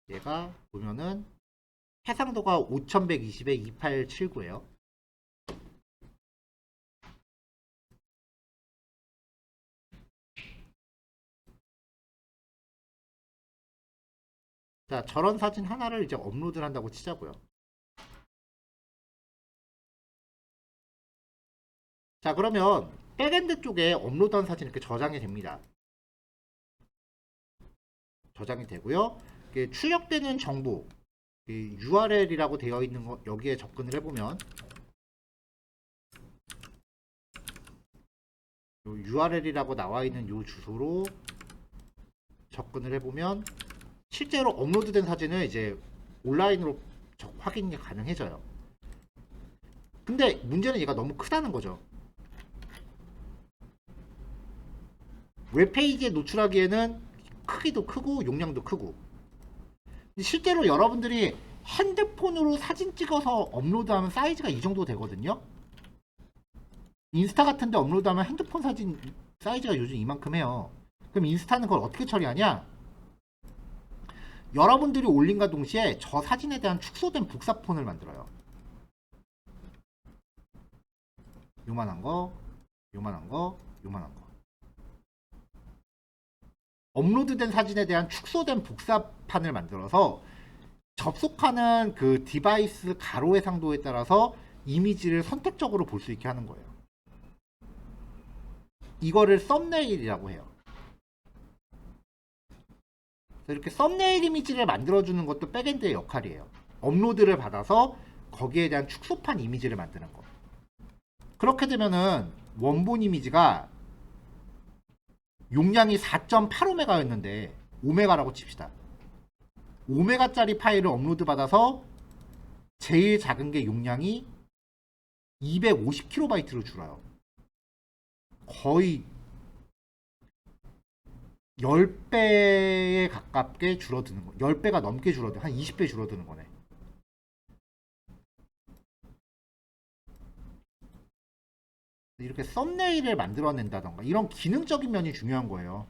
Speaker 1: 얘가 보면은 해상도가 5120에 2879예요. 자, 저런 사진 하나를 이제 업로드를 한다고 치자고요. 자, 그러면 백엔드 쪽에 업로드한 사진 이렇게 저장이 됩니다. 저장이 되고요. 출력되는 정보 URL이라고 되어 있는 거 여기에 접근을 해보면 URL이라고 나와 있는 요 주소로 접근을 해보면 실제로 업로드된 사진을 이제 온라인으로 확인이 가능해져요. 근데 문제는 얘가 너무 크다는 거죠. 웹페이지에 노출하기에는 크기도 크고 용량도 크고. 실제로 여러분들이 핸드폰으로 사진 찍어서 업로드하면 사이즈가 이 정도 되거든요. 인스타 같은데 업로드하면 핸드폰 사진 사이즈가 요즘 이만큼 해요. 그럼 인스타는 그걸 어떻게 처리하냐? 여러분들이 올린과 동시에 저 사진에 대한 축소된 복사폰을 만들어요. 요만한 거, 요만한 거, 요만한 거. 업로드된 사진에 대한 축소된 복사판을 만들어서 접속하는 그 디바이스 가로 해상도에 따라서 이미지를 선택적으로 볼 수 있게 하는 거예요. 이거를 썸네일이라고 해요. 이렇게 썸네일 이미지를 만들어주는 것도 백엔드의 역할이에요. 업로드를 받아서 거기에 대한 축소판 이미지를 만드는 거. 그렇게 되면은 원본 이미지가 용량이 4.85메가였는데 5메가라고 칩시다. 5메가짜리 파일을 업로드 받아서 제일 작은 게 용량이 250kB로 줄어요. 거의 10배에 가깝게 줄어드는 거. 10배가 넘게 줄어드는, 한 20배 줄어드는 거네. 이렇게 썸네일을 만들어낸다던가 이런 기능적인 면이 중요한 거예요.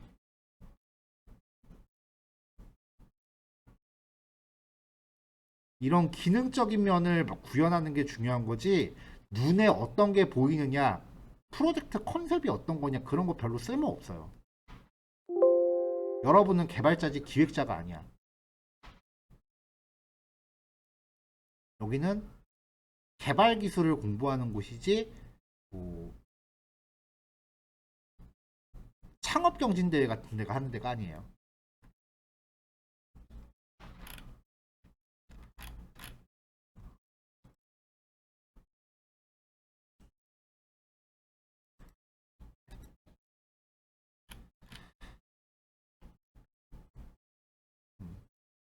Speaker 1: 이런 기능적인 면을 막 구현하는 게 중요한 거지, 눈에 어떤 게 보이느냐, 프로젝트 컨셉이 어떤 거냐, 그런 거 별로 쓸모 없어요. 여러분은 개발자지 기획자가 아니야. 여기는 개발 기술을 공부하는 곳이지 뭐 창업 경진대회 같은 데가 하는 데가 아니에요.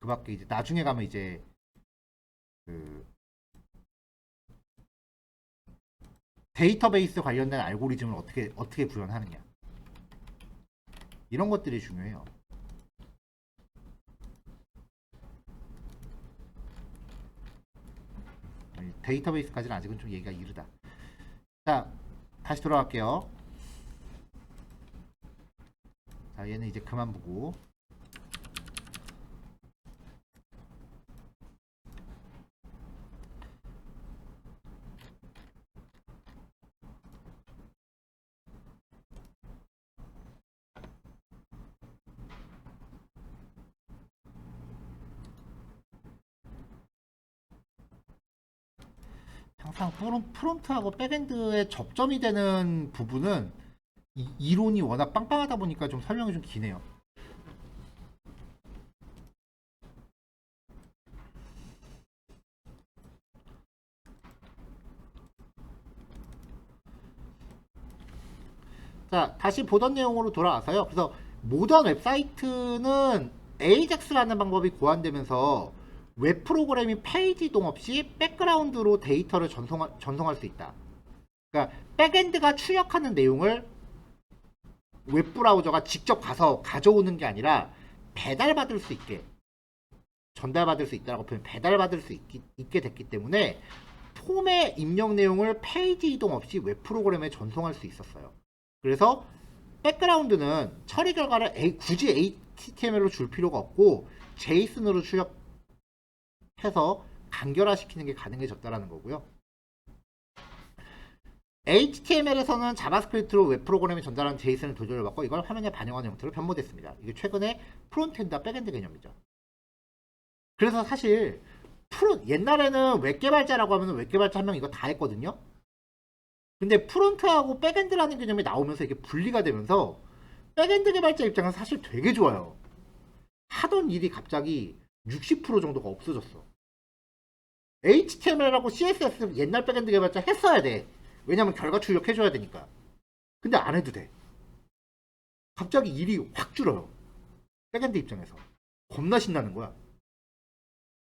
Speaker 1: 그 밖에 이제 나중에 가면 이제 그 데이터베이스 관련된 알고리즘을 어떻게 구현하느냐, 이런 것들이 중요해요. 데이터베이스까지는 아직은 좀 얘기가 이르다. 자, 다시 돌아갈게요. 자, 얘는 이제 그만 보고. 항상 프론트하고 백엔드의 접점이 되는 부분은 이론이 워낙 빵빵하다 보니까 좀 설명이 좀 기네요. 자, 다시 보던 내용으로 돌아와서요. 그래서 모던 웹사이트는 AJAX라는 방법이 고안되면서 웹 프로그램이 페이지 이동 없이 백그라운드로 데이터를 전송할 수 있다. 그러니까 백엔드가 출력하는 내용을 웹브라우저가 직접 가서 가져오는 게 아니라 배달받을 수 있게, 전달받을 수 있다라고 표현, 배달받을 수 있게 됐기 때문에 폼의 입력 내용을 페이지 이동 없이 웹 프로그램에 전송할 수 있었어요. 그래서 백그라운드는 처리 결과를 굳이 HTML로 줄 필요가 없고 JSON으로 출력해서 간결화시키는 게 가능해졌다라는 거고요. HTML에서는 자바스크립트로 웹 프로그램에 전달하는 JSON을 조절을 받고 이걸 화면에 반영하는 형태로 변모됐습니다. 이게 최근에 프론트엔드와 백엔드 개념이죠. 그래서 사실 옛날에는 웹 개발자라고 하면 웹 개발자 한 명 이거 다 했거든요. 근데 프론트하고 백엔드라는 개념이 나오면서 이게 분리가 되면서 백엔드 개발자 입장은 사실 되게 좋아요. 하던 일이 갑자기 60% 정도가 없어졌어. HTML하고 CSS 옛날 백엔드 개발자 했어야 돼. 왜냐면 결과 출력해줘야 되니까. 근데 안 해도 돼. 갑자기 일이 확 줄어요. 백엔드 입장에서. 겁나 신나는 거야.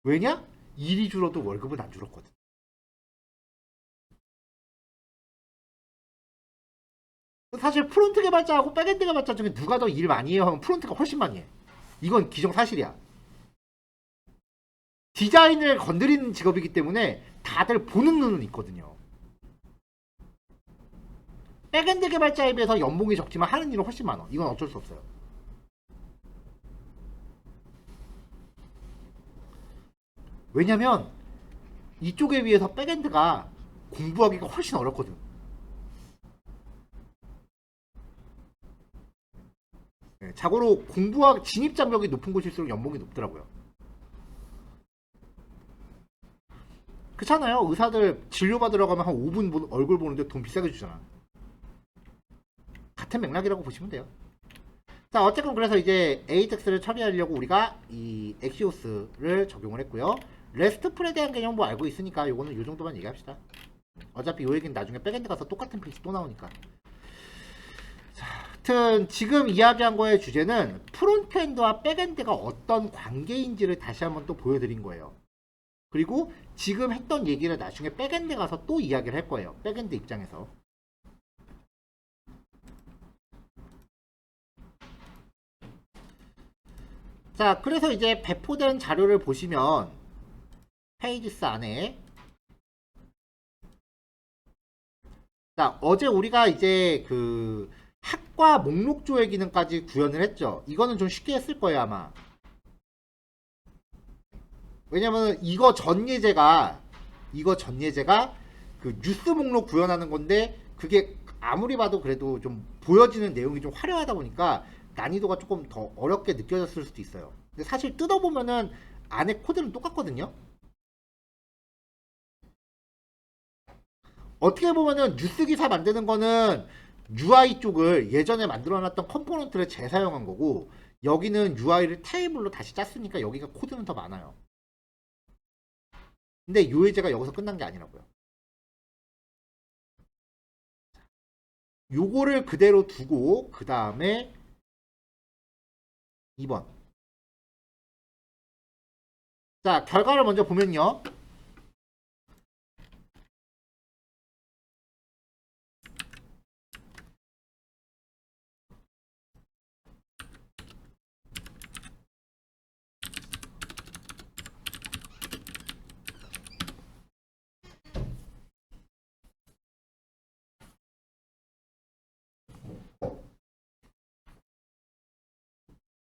Speaker 1: 왜냐? 일이 줄어도 월급은 안 줄었거든. 사실 프론트 개발자하고 백엔드 개발자 중에 누가 더 일 많이 해요 하면 프론트가 훨씬 많이 해. 이건 기정사실이야. 디자인을 건드리는 직업이기 때문에 다들 보는 눈은 있거든요. 백엔드 개발자에 비해서 연봉이 적지만 하는 일은 훨씬 많아. 이건 어쩔 수 없어요. 왜냐면 이쪽에 비해서 백엔드가 공부하기가 훨씬 어렵거든. 자고로 진입 장벽이 높은 곳일수록 연봉이 높더라고요. 그렇잖아요. 의사들 진료받으러 가면 한 5분 얼굴 보는데 돈 비싸게 주잖아. 같은 맥락이라고 보시면 돼요. 자, 어쨌든 그래서 이제 AJAX를 처리하려고 우리가 이 엑시오스를 적용을 했고요. 레스트풀에 대한 개념 뭐 알고 있으니까 요거는 요 정도만 얘기합시다. 어차피 요 얘기는 나중에 백엔드 가서 똑같은 페이지 또 나오니까. 자, 하여튼 지금 이야기한 거의 주제는 프론트엔드와 백엔드가 어떤 관계인지를 다시 한번 또 보여드린 거예요. 그리고 지금 했던 얘기를 나중에 백엔드 가서 또 이야기를 할 거예요. 백엔드 입장에서. 자, 그래서 이제 배포된 자료를 보시면 페이지스 안에 자, 어제 우리가 이제 그 학과 목록 조회 기능까지 구현을 했죠. 이거는 좀 쉽게 했을 거예요, 아마. 왜냐면 이거 전 예제가 그 뉴스 목록 구현하는 건데 그게 아무리 봐도 그래도 좀 보여지는 내용이 좀 화려하다 보니까 난이도가 조금 더 어렵게 느껴졌을 수도 있어요. 근데 사실 뜯어보면은 안에 코드는 똑같거든요. 어떻게 보면은 뉴스 기사 만드는 거는 UI 쪽을 예전에 만들어놨던 컴포넌트를 재사용한 거고, 여기는 UI를 테이블로 다시 짰으니까 여기가 코드는 더 많아요. 근데 요 예제가 여기서 끝난 게 아니라고요. 요거를 그대로 두고 그 다음에 2번. 자, 결과를 먼저 보면요.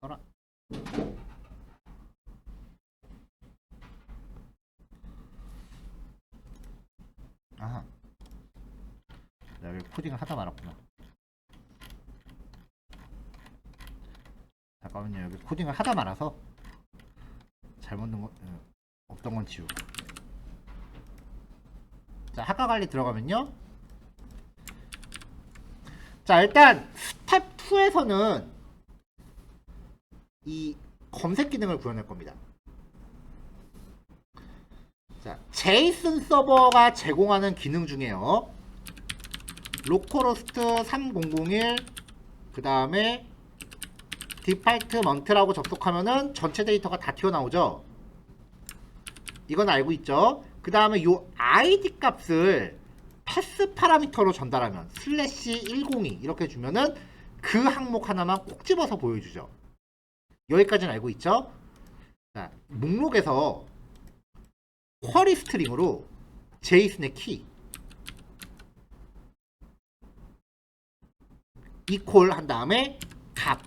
Speaker 1: 어라? 아하. 내가 여기 코딩을 하다 말았구나. 잠깐만요. 여기 코딩을 하다 말아서 잘못 넣은 거 없던 건 지우고. 자, 학과 관리 들어가면요. 자, 일단 스텝 2에서는 이 검색 기능을 구현할 겁니다. 자, 제이슨 서버가 제공하는 기능 중에요. 로컬호스트 3001, 그 다음에 디파트먼트라고 접속하면은 전체 데이터가 다 튀어나오죠. 이건 알고 있죠. 그 다음에 요 ID 값을 패스 파라미터로 전달하면 슬래시 102 이렇게 주면은 그 항목 하나만 꼭 집어서 보여주죠. 여기까지는 알고 있죠. 자, 목록에서 쿼리 스트링으로 제이슨의 키 이퀄 한 다음에 값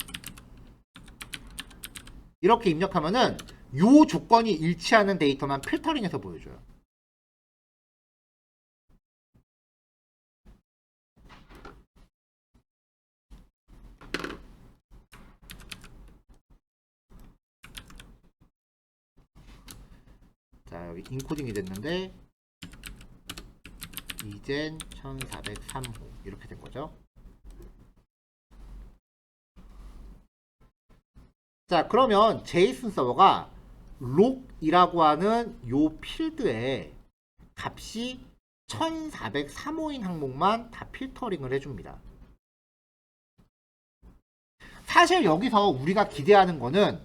Speaker 1: 이렇게 입력하면은 요 조건이 일치하는 데이터만 필터링해서 보여줘요. 자, 여기 인코딩이 됐는데 이젠 1403호 이렇게 된 거죠. 자, 그러면 제이슨 서버가 록이라고 하는 요 필드에 값이 1403호인 항목만 다 필터링을 해줍니다. 사실 여기서 우리가 기대하는 거는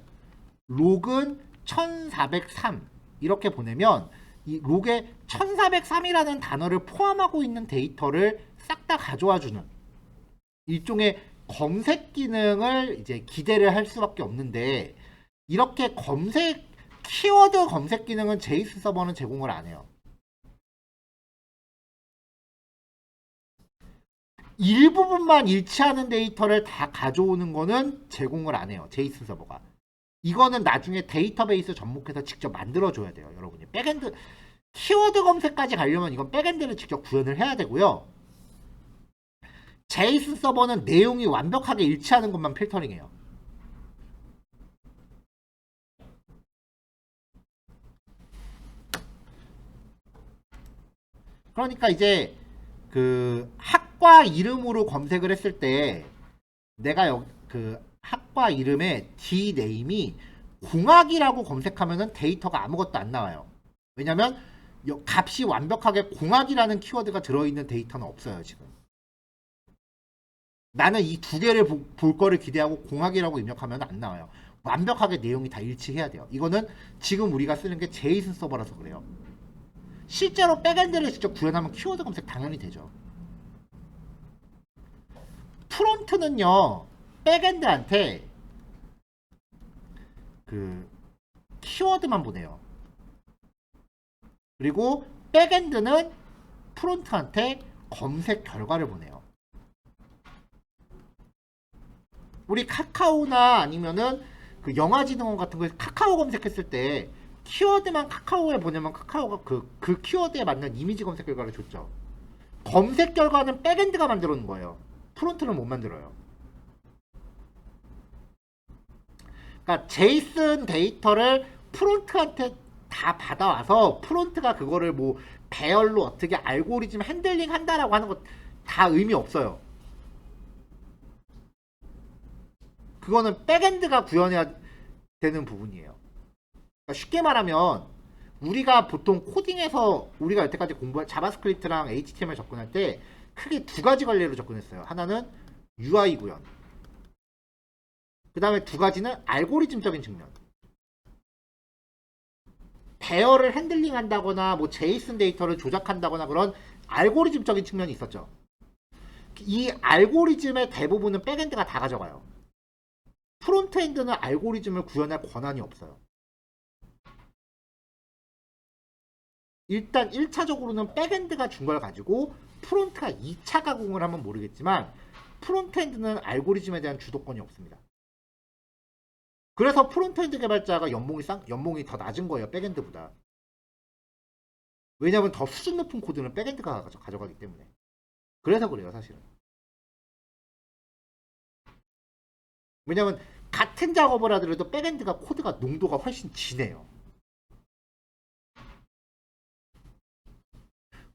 Speaker 1: 록은 1403 이렇게 보내면 이 록에 1403이라는 단어를 포함하고 있는 데이터를 싹 다 가져와 주는 일종의 검색 기능을 이제 기대를 할 수밖에 없는데, 이렇게 키워드 검색 기능은 제이슨 서버는 제공을 안 해요. 일부분만 일치하는 데이터를 다 가져오는 거는 제공을 안 해요. 제이슨 서버가. 이거는 나중에 데이터베이스 접목해서 직접 만들어줘야 돼요. 여러분이. 백엔드, 키워드 검색까지 가려면 이건 백엔드를 직접 구현을 해야 되고요. 제이슨 서버는 내용이 완벽하게 일치하는 것만 필터링해요. 그러니까 이제 그 학과 이름으로 검색을 했을 때 내가 그 학과 이름에 D 네임이 공학이라고 검색하면은 데이터가 아무것도 안 나와요. 왜냐면 값이 완벽하게 공학이라는 키워드가 들어있는 데이터는 없어요, 지금. 나는 이 두 개를 볼 거를 기대하고 공학이라고 입력하면 안 나와요. 완벽하게 내용이 다 일치해야 돼요. 이거는 지금 우리가 쓰는 게 제이슨 서버라서 그래요. 실제로 백엔드를 직접 구현하면 키워드 검색 당연히 되죠. 프론트는요, 백엔드한테 그 키워드만 보내요. 그리고 백엔드는 프론트한테 검색 결과를 보내요. 우리 카카오나 아니면은 그 영화진흥원 같은 거에 카카오 검색했을 때 키워드만 카카오에 보내면 카카오가 그 키워드에 맞는 이미지 검색 결과를 줬죠. 검색 결과는 백엔드가 만들어 놓은 거예요. 프론트는 못 만들어요. 그러니까 제이슨 데이터를 프론트한테 다 받아와서 프론트가 그거를 뭐 배열로 어떻게 알고리즘 핸들링 한다라고 하는 거 다 의미 없어요. 그거는 백엔드가 구현해야 되는 부분이에요. 그러니까 쉽게 말하면 우리가 보통 코딩에서 우리가 여태까지 공부한 자바스크립트랑 HTML 접근할 때 크게 두 가지 관리로 접근했어요. 하나는 UI 구현, 그 다음에 두 가지는 알고리즘적인 측면. 배열을 핸들링 한다거나 뭐 제이슨 데이터를 조작한다거나 그런 알고리즘적인 측면이 있었죠. 이 알고리즘의 대부분은 백엔드가 다 가져가요. 프론트엔드는 알고리즘을 구현할 권한이 없어요. 일단 1차적으로는 백엔드가 준 걸 가지고 프론트가 2차 가공을 하면 모르겠지만 프론트엔드는 알고리즘에 대한 주도권이 없습니다. 그래서 프론트엔드 개발자가 연봉이 더 낮은 거예요. 백엔드보다. 왜냐면 더 수준 높은 코드는 백엔드가 가져가기 때문에. 그래서 그래요, 사실은. 왜냐면 같은 작업을 하더라도 백엔드가 코드가 농도가 훨씬 진해요.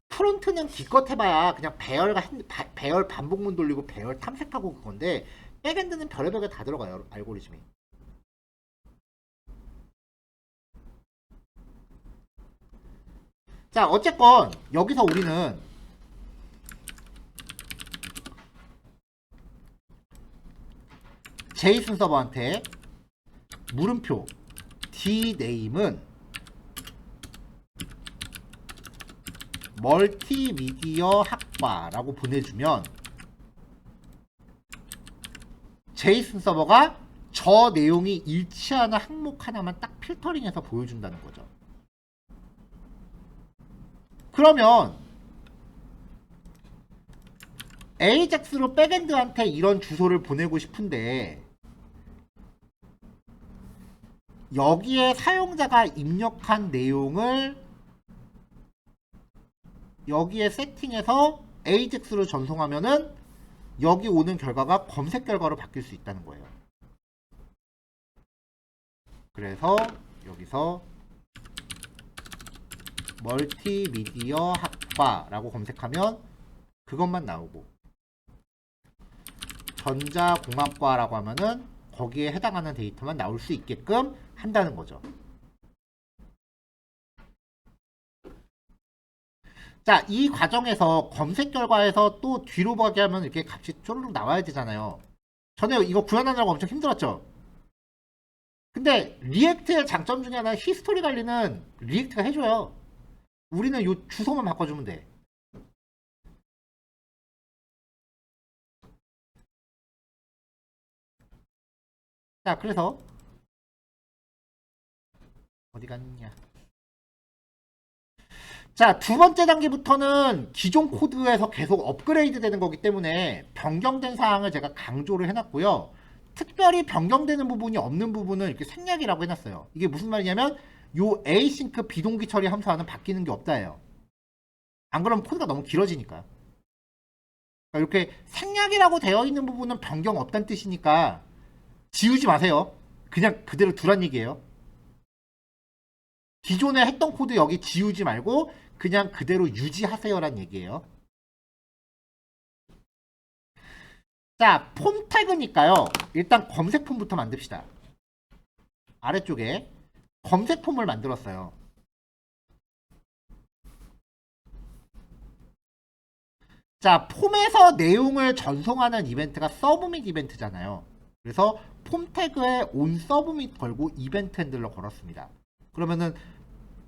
Speaker 1: 프론트는 기껏 해봐야 그냥 배열 반복문 돌리고 배열 탐색하고 그건데 백엔드는 별의별 게 다 들어가요, 알고리즘이. 자, 어쨌건 여기서 우리는 제이슨 서버한테 물음표 dname은 멀티미디어 학과라고 보내주면 제이슨 서버가 저 내용이 일치하는 항목 하나만 딱 필터링해서 보여준다는 거죠. 그러면 AJAX로 백엔드한테 이런 주소를 보내고 싶은데 여기에 사용자가 입력한 내용을 여기에 세팅해서 AJAX로 전송하면은 여기 오는 결과가 검색 결과로 바뀔 수 있다는 거예요. 그래서 여기서 멀티미디어 학과라고 검색하면 그것만 나오고 전자공학과라고 하면은 거기에 해당하는 데이터만 나올 수 있게끔 한다는 거죠. 자, 이 과정에서 검색 결과에서 또 뒤로 가게 하면 이렇게 값이 쪼르륵 나와야 되잖아요. 전에 이거 구현하느라고 엄청 힘들었죠. 근데 리액트의 장점 중에 하나는 히스토리 관리는 리액트가 해줘요. 우리는 요 주소만 바꿔주면 돼. 자, 그래서 어디 갔냐. 자, 두 번째 단계부터는 기존 코드에서 계속 업그레이드 되는 거기 때문에 변경된 사항을 제가 강조를 해놨고요. 특별히 변경되는 부분이 없는 부분은 이렇게 생략이라고 해놨어요. 이게 무슨 말이냐면 요 async 비동기 처리 함수와는 바뀌는 게 없다예요. 안 그러면 코드가 너무 길어지니까. 그러니까 이렇게 생략이라고 되어 있는 부분은 변경 없다는 뜻이니까 지우지 마세요. 그냥 그대로 두란 얘기예요. 기존에 했던 코드 여기 지우지 말고 그냥 그대로 유지하세요란 얘기예요. 자, 폼 태그니까요. 일단 검색 폼부터 만듭시다. 아래쪽에 검색 폼을 만들었어요. 자, 폼에서 내용을 전송하는 이벤트가 서브밋 이벤트잖아요. 그래서 폼 태그에 on 서브밋 걸고 이벤트 핸들러 걸었습니다. 그러면은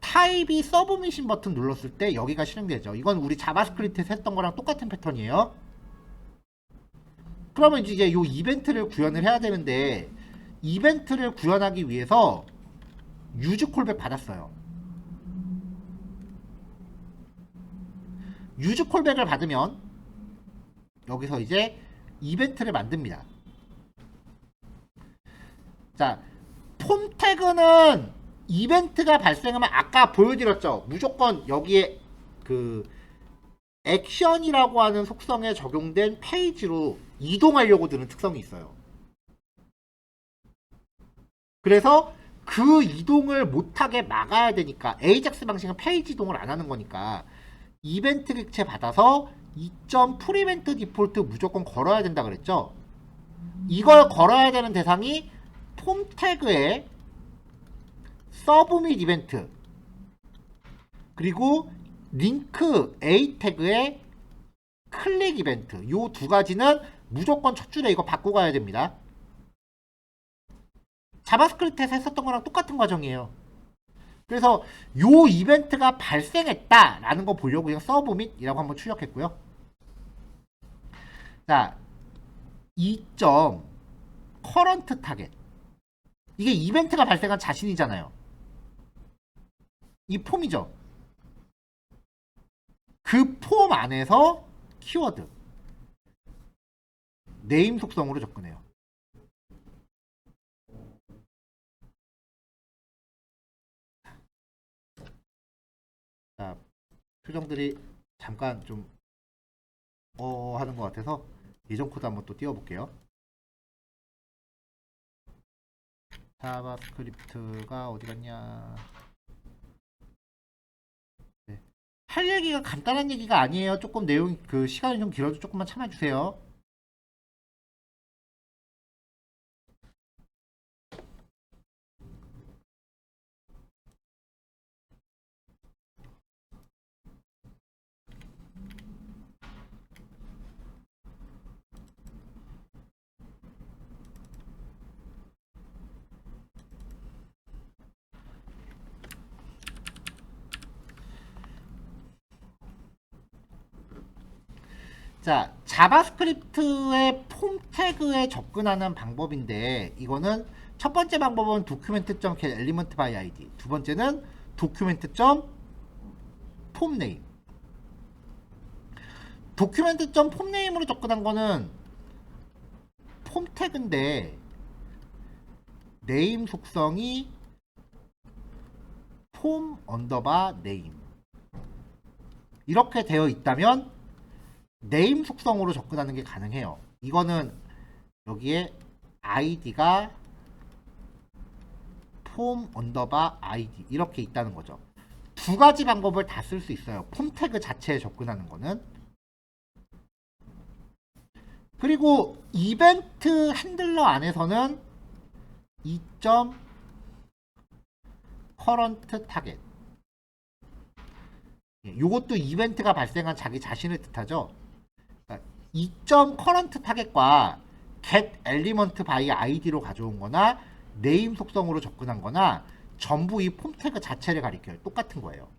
Speaker 1: 타입이 서브밋인 버튼 눌렀을 때 여기가 실행되죠. 이건 우리 자바스크립트에서 했던 거랑 똑같은 패턴이에요. 그러면 이제 이 이벤트를 구현을 해야 되는데 이벤트를 구현하기 위해서 유즈 콜백 받았어요. 유즈 콜백을 받으면 여기서 이제 이벤트를 만듭니다. 자, 폼 태그는 이벤트가 발생하면 아까 보여드렸죠. 무조건 여기에 그 액션이라고 하는 속성에 적용된 페이지로 이동하려고 드는 특성이 있어요. 그래서 그 이동을 못하게 막아야 되니까 에이작스 방식은 페이지 이동을 안 하는 거니까 이벤트 객체 받아서 2점 프리벤트 디폴트 무조건 걸어야 된다 그랬죠. 이걸 걸어야 되는 대상이 폼 태그의 서브밋 이벤트 그리고 링크 A 태그의 클릭 이벤트 요 두 가지는 무조건 첫 줄에 이거 받고 가야 됩니다. 자바스크립트에서 했었던 거랑 똑같은 과정이에요. 그래서 요 이벤트가 발생했다라는 거 보려고 그냥 서브밋이라고 한번 출력했고요. 자, 2점 커런트 타겟 이게 이벤트가 발생한 자신이잖아요. 이 폼이죠. 그 폼 안에서 키워드 네임 속성으로 접근해요. 자, 표정들이 잠깐 좀 하는 것 같아서 예전 코드 한번 또 띄워볼게요. 자바스크립트가 어디 갔냐? 네. 할 얘기가 간단한 얘기가 아니에요. 조금 내용 그 시간이 좀 길어도 조금만 참아주세요. 자, 자바스크립트의 폼 태그에 접근하는 방법인데 이거는 첫 번째 방법은 document.get element by id 두 번째는 document.폼네임 document.폼네임으로 접근한 거는 폼 태그인데 네임 속성이 폼 언더바 네임 이렇게 되어 있다면 네임 속성으로 접근하는 게 가능해요. 이거는 여기에 id가 폼 언더바 id 이렇게 있다는 거죠. 두 가지 방법을 다 쓸 수 있어요. 폼 태그 자체에 접근하는 거는. 그리고 이벤트 핸들러 안에서는 2점 커런트 타겟 요것도 이벤트가 발생한 자기 자신을 뜻하죠. 2점 커런트 타겟과 get element by id로 가져온 거나 네임 속성으로 접근한 거나 전부 이 폼 태그 자체를 가리켜요. 똑같은 거예요.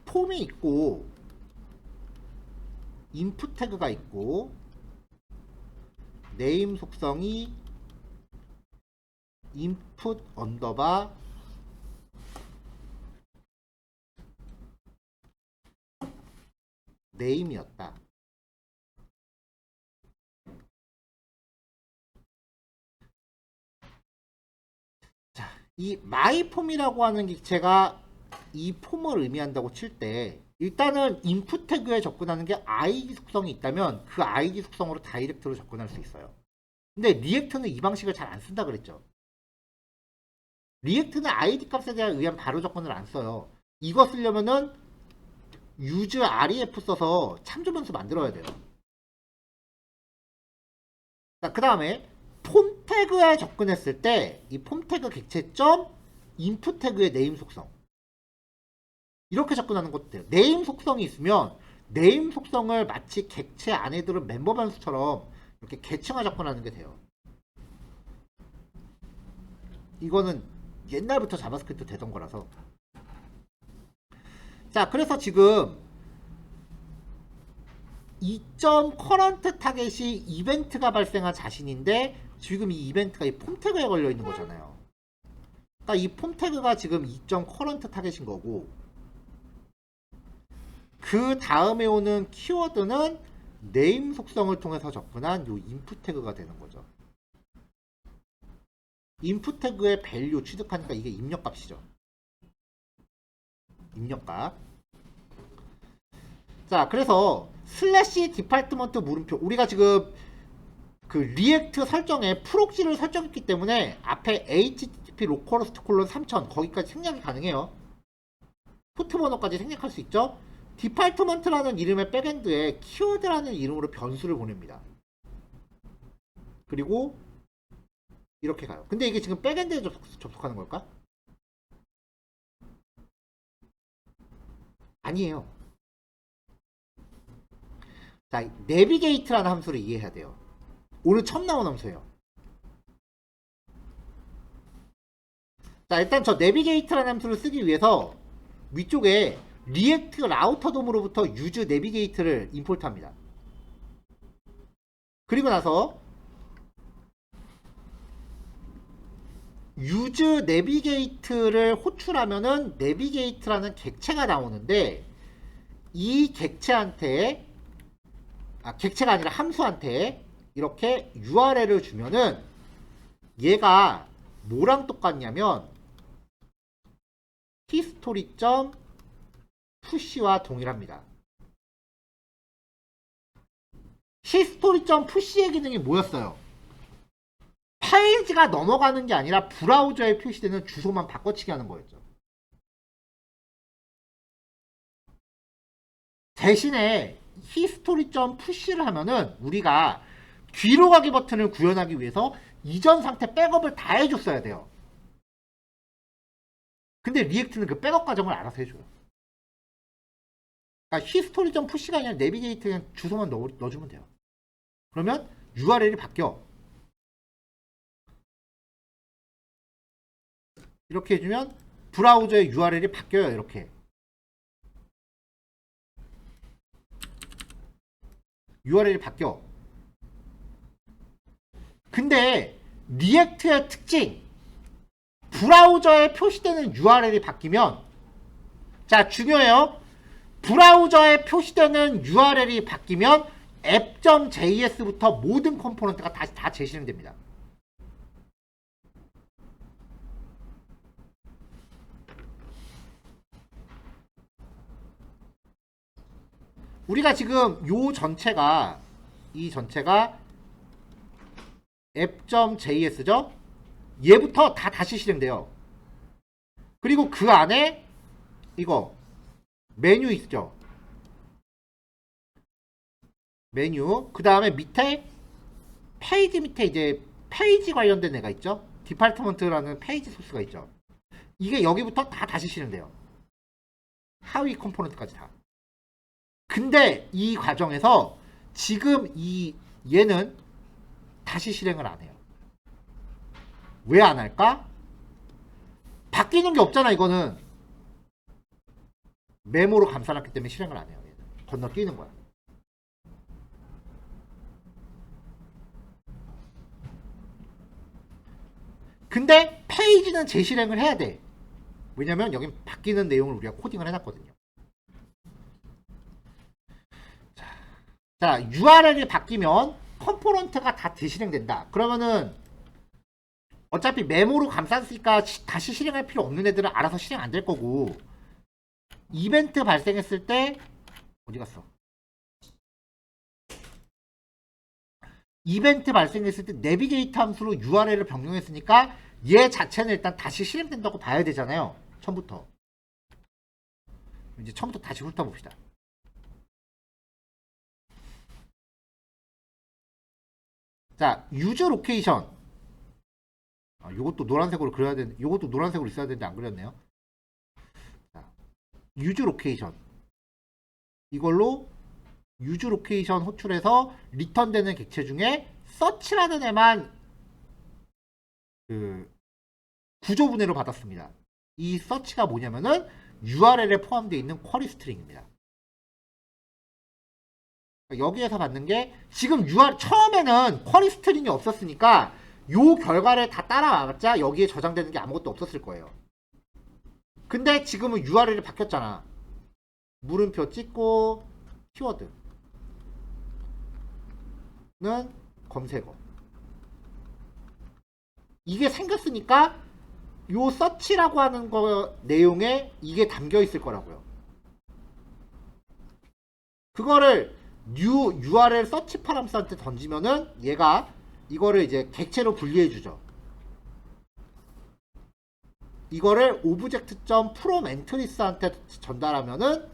Speaker 1: 폼이 있고 인풋 태그가 있고 네임 속성이 input 언더바 네임이었다. 자, 이 my폼이라고 하는 객체가 이 폼을 의미한다고 칠 때 일단은 input 태그에 접근하는 게 id 속성이 있다면 그 id 속성으로 다이렉트로 접근할 수 있어요. 근데 리액트는 이 방식을 잘 안 쓴다 그랬죠. 리액트는 id 값에 대한 의한 바로 접근을 안 써요. 이거 쓰려면은 use ref 써서 참조 변수 만들어야 돼요. 자, 그 다음에 폼 태그에 접근했을 때 이 폼 태그 객체 점 인풋 태그의 네임 속성 이렇게 접근하는 것도 돼요. 네임 속성이 있으면 네임 속성을 마치 객체 안에 들은 멤버 변수처럼 이렇게 계층화 접근하는 게 돼요. 이거는 옛날부터 자바스크립트 되던 거라서. 자, 그래서 지금 2점 커런트 타겟이 이벤트가 발생한 자신인데 지금 이 이벤트가 이 폼 태그에 걸려 있는 거잖아요. 그러니까 이 폼 태그가 지금 2점 커런트 타겟인 거고, 그 다음에 오는 키워드는 네임 속성을 통해서 접근한 요 인풋 태그가 되는 거죠. 인풋 태그의 밸류 취득하니까 이게 입력값이죠. 입력값. 자, 그래서 슬래시 디파트먼트 물음표, 우리가 지금 그 리액트 설정에 프록시를 설정했기 때문에 앞에 http localhost 3000 거기까지 생략이 가능해요. 포트 번호까지 생략할 수 있죠. 디파트먼트라는 이름의 백엔드에 키워드라는 이름으로 변수를 보냅니다. 그리고 이렇게 가요. 근데 이게 지금 백엔드에 접속하는 걸까? 아니에요. 자, 내비게이트라는 함수를 이해해야 돼요. 오늘 처음 나온 함수예요. 자, 일단 저 내비게이트라는 함수를 쓰기 위해서 위쪽에 리액트 라우터 돔으로부터 유즈 내비게이트를 임포트합니다. 그리고 나서 유즈 내비게이트를 호출하면은 내비게이트라는 객체가 나오는데, 이 객체한테, 객체가 아니라 함수한테 이렇게 URL을 주면은 얘가 뭐랑 똑같냐면 history.push와 동일합니다. history.push의 기능이 뭐였어요? 페이지가 넘어가는 게 아니라 브라우저에 표시되는 주소만 바꿔치기 하는 거였죠. 대신에 history.push를 하면은 우리가 뒤로 가기 버튼을 구현하기 위해서 이전 상태 백업을 다 해줬어야 돼요. 근데 리액트는 그 백업 과정을 알아서 해줘요. 그러니까 history.push가 아니라 내비게이트에 주소만 넣어주면 돼요. 그러면 URL이 바뀌어. 이렇게 해주면 브라우저의 URL이 바뀌어요. 이렇게 URL이 바뀌어. 근데 리액트의 특징, 브라우저에 표시되는 URL이 바뀌면, 자, 중요해요. 브라우저에 표시되는 URL이 바뀌면 app.js부터 모든 컴포넌트가 다시 다 재실행됩니다. 우리가 지금 이 전체가 app.js죠? 얘부터 다 다시 실행돼요. 그리고 그 안에 이거 메뉴 있죠? 메뉴. 그 다음에 밑에 페이지 밑에 이제 페이지 관련된 애가 있죠? 디파트먼트라는 페이지 소스가 있죠? 이게 여기부터 다 다시 실행돼요. 하위 컴포넌트까지 다. 근데 이 과정에서 지금 얘는 다시 실행을 안 해요. 왜 안 할까? 바뀌는 게 없잖아. 이거는 메모로 감싸놨기 때문에 실행을 안 해요. 얘는 건너뛰는 거야. 근데 페이지는 재실행을 해야 돼. 왜냐면 여긴 바뀌는 내용을 우리가 코딩을 해놨거든요. 자, URL이 바뀌면 컴포넌트가 다 재실행된다. 그러면은 어차피 메모로 감쌌으니까 다시 실행할 필요 없는 애들은 알아서 실행 안 될 거고, 이벤트 발생했을 때 어디 갔어? 이벤트 발생했을 때 내비게이트 함수로 URL을 변경했으니까 얘 자체는 일단 다시 실행된다고 봐야 되잖아요. 처음부터. 이제 처음부터 다시 훑어봅시다. 자, 유즈 로케이션. 요것도 노란색으로 그려야 되는데, 요것도 노란색으로 있어야 되는데 안 그렸네요. 자, 유즈 로케이션. 이걸로 유즈 로케이션 호출해서 리턴되는 객체 중에 서치라는 애만 그 구조 분해로 받았습니다. 이 서치가 뭐냐면은 URL에 포함되어 있는 쿼리 스트링입니다. 여기에서 받는 게 지금 UR 처음에는 쿼리 스트링이 없었으니까 요 결과를 다 따라와봤자 여기에 저장되는 게 아무것도 없었을 거예요. 근데 지금은 URL이 바뀌었잖아. 물음표 찍고 키워드는 검색어. 이게 생겼으니까 요 서치라고 하는 거 내용에 이게 담겨 있을 거라고요. 그거를 new URL 서치 파람스한테 던지면은 얘가 이거를 이제 객체로 분리해 주죠. 이거를 object.from entries한테 전달하면은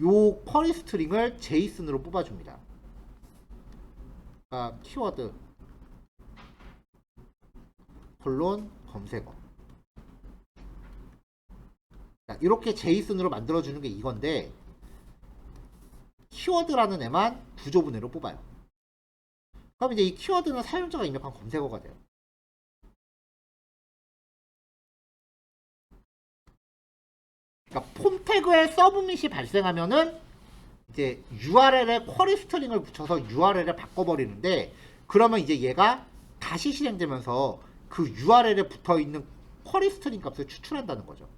Speaker 1: 요 쿼리 스트링을 JSON으로 뽑아줍니다. 키워드 콜론 검색어. 이렇게 JSON으로 만들어주는 게 이건데 키워드라는 애만 부조분해로 뽑아요. 그럼 이제 이 키워드는 사용자가 입력한 검색어가 돼요. 그러니까 폼 태그에 서브밋이 발생하면은 이제 URL에 쿼리 스트링을 붙여서 URL을 바꿔버리는데 그러면 이제 얘가 다시 실행되면서 그 URL에 붙어있는 쿼리 스트링 값을 추출한다는 거죠.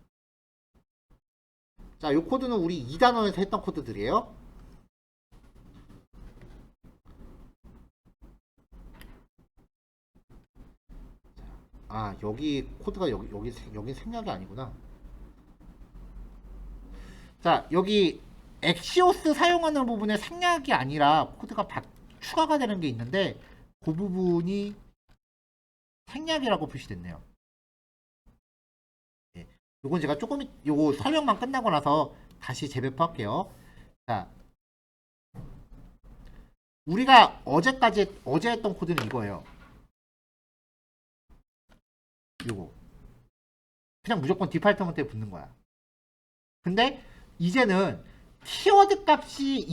Speaker 1: 자, 이 코드는 우리 2단원에서 했던 코드들이에요. 여기 코드가 여기 생략이 아니구나. 자, 여기 엑시오스 사용하는 부분에 생략이 아니라 코드가 추가가 되는 게 있는데 그 부분이 생략이라고 표시됐네요. 예, 요건 제가 요거 설명만 끝나고 나서 다시 재배포할게요. 자, 우리가 어제 했던 코드는 이거예요. 요거 그냥 무조건 디팔트먼트에 붙는 거야. 근데 이제는 키워드 값이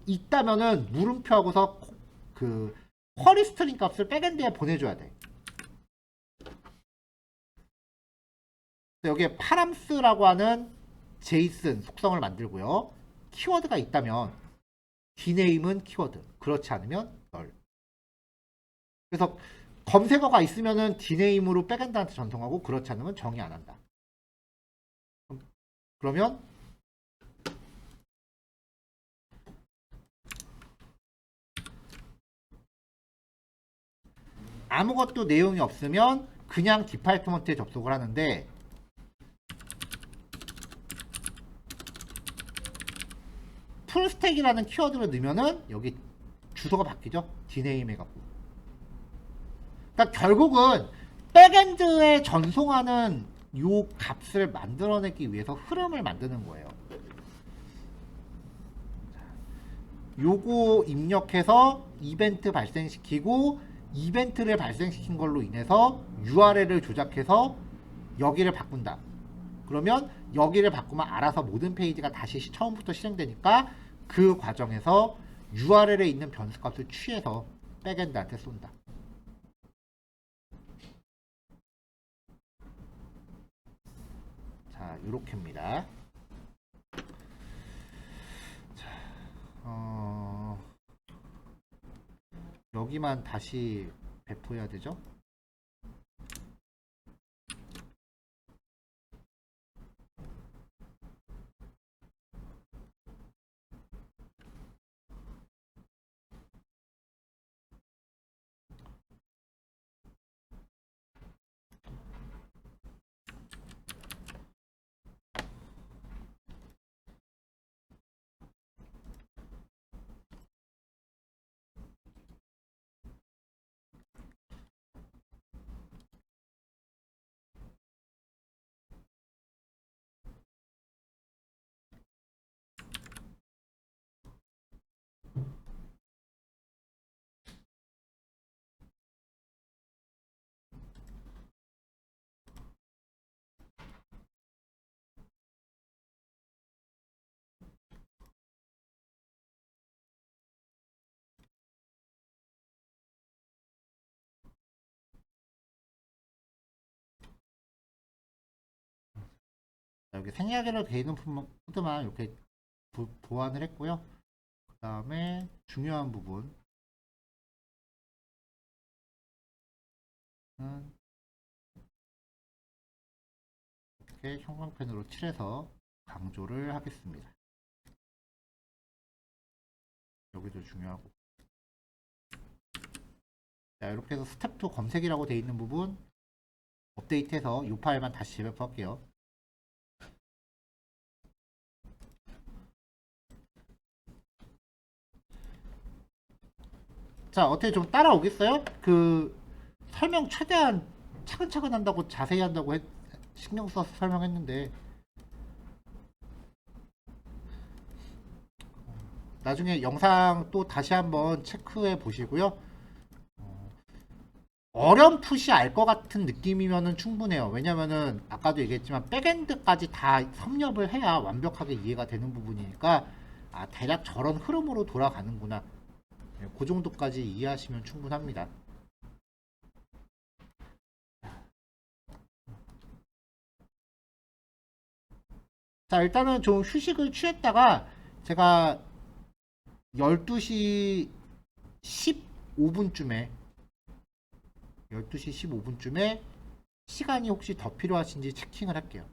Speaker 1: 있다면은 물음표하고서 그 쿼리 스트링 값을 백엔드에 보내줘야 돼. 여기에 파람스라고 하는 제이슨 속성을 만들고요. 키워드가 있다면 dname은 키워드, 그렇지 않으면 널. 그래서 검색어가 있으면은 dname으로 백엔드한테 전송하고 그렇지 않으면 정의 안 한다. 그러면 아무것도 내용이 없으면 그냥 디파트먼트에 접속을 하는데 풀스택이라는 키워드를 넣으면은 여기 주소가 바뀌죠. dname 해갖고. 그러니까 결국은 백엔드에 전송하는 요 값을 만들어내기 위해서 흐름을 만드는 거예요. 요거 입력해서 이벤트 발생시키고 이벤트를 발생시킨 걸로 인해서 URL을 조작해서 여기를 바꾼다. 그러면 여기를 바꾸면 알아서 모든 페이지가 다시 처음부터 실행되니까 그 과정에서 URL에 있는 변수값을 취해서 백엔드한테 쏜다. 자, 요렇게입니다. 여기만 다시 배포해야 되죠? 여기 생략이라고 되어 있는 코드만 이렇게 보완을 했고요. 다음에 중요한 부분 이렇게 형광펜으로 칠해서 강조를 하겠습니다. 여기도 중요하고. 자, 이렇게 해서 스텝 2 검색이라고 되어 있는 부분 업데이트해서 이 파일만 다시 재배포할게요. 자, 어떻게 좀 따라오겠어요? 그 설명 최대한 차근차근 한다고 자세히 한다고 신경 써서 설명했는데 나중에 영상 또 다시 한번 체크해 보시고요. 어렴풋이 알 것 같은 느낌이면은 충분해요. 왜냐면은 아까도 얘기했지만 백엔드까지 다 섭렵을 해야 완벽하게 이해가 되는 부분이니까 아, 대략 저런 흐름으로 돌아가는구나. 그 정도까지 이해하시면 충분합니다. 자, 일단은 좀 휴식을 취했다가 제가 12시 15분쯤에 12시 15분쯤에 시간이 혹시 더 필요하신지 체킹을 할게요.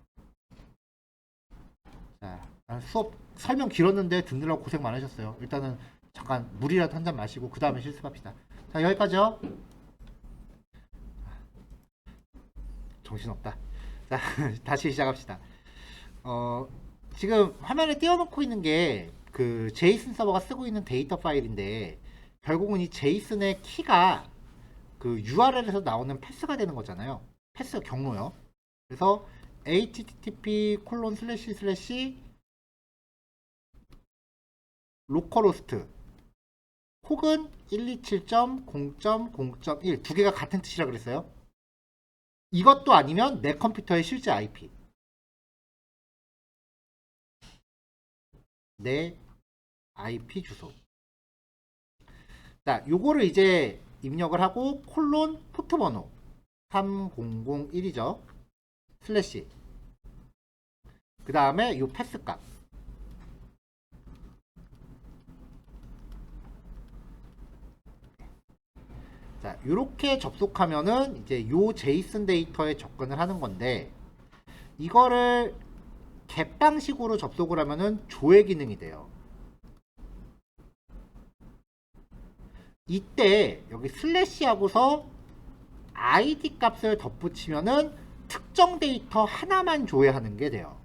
Speaker 1: 자, 수업 설명 길었는데 듣느라고 고생 많으셨어요. 일단은 잠깐 물이라도 한 잔 마시고 그 다음에 실습합시다. 자, 여기까지요. 정신없다. 자, 다시 시작합시다. 지금 화면에 띄워놓고 있는 게 그 제이슨 서버가 쓰고 있는 데이터 파일인데 결국은 이 제이슨의 키가 그 URL에서 나오는 패스가 되는 거잖아요. 패스 경로요. 그래서 http:// localhost 혹은 127.0.0.1 두 개가 같은 뜻이라 그랬어요. 이것도 아니면 내 컴퓨터의 실제 IP. 내 IP 주소. 자, 요거를 이제 입력을 하고 콜론 포트 번호 3001이죠. 슬래시. 그 다음에 요 패스 값. 자, 요렇게 접속하면은 이제 요 제이슨 데이터에 접근을 하는 건데 이거를 겟 방식으로 접속을 하면은 조회 기능이 돼요. 이때 여기 슬래시 하고서 id 값을 덧붙이면은 특정 데이터 하나만 조회하는 게 돼요.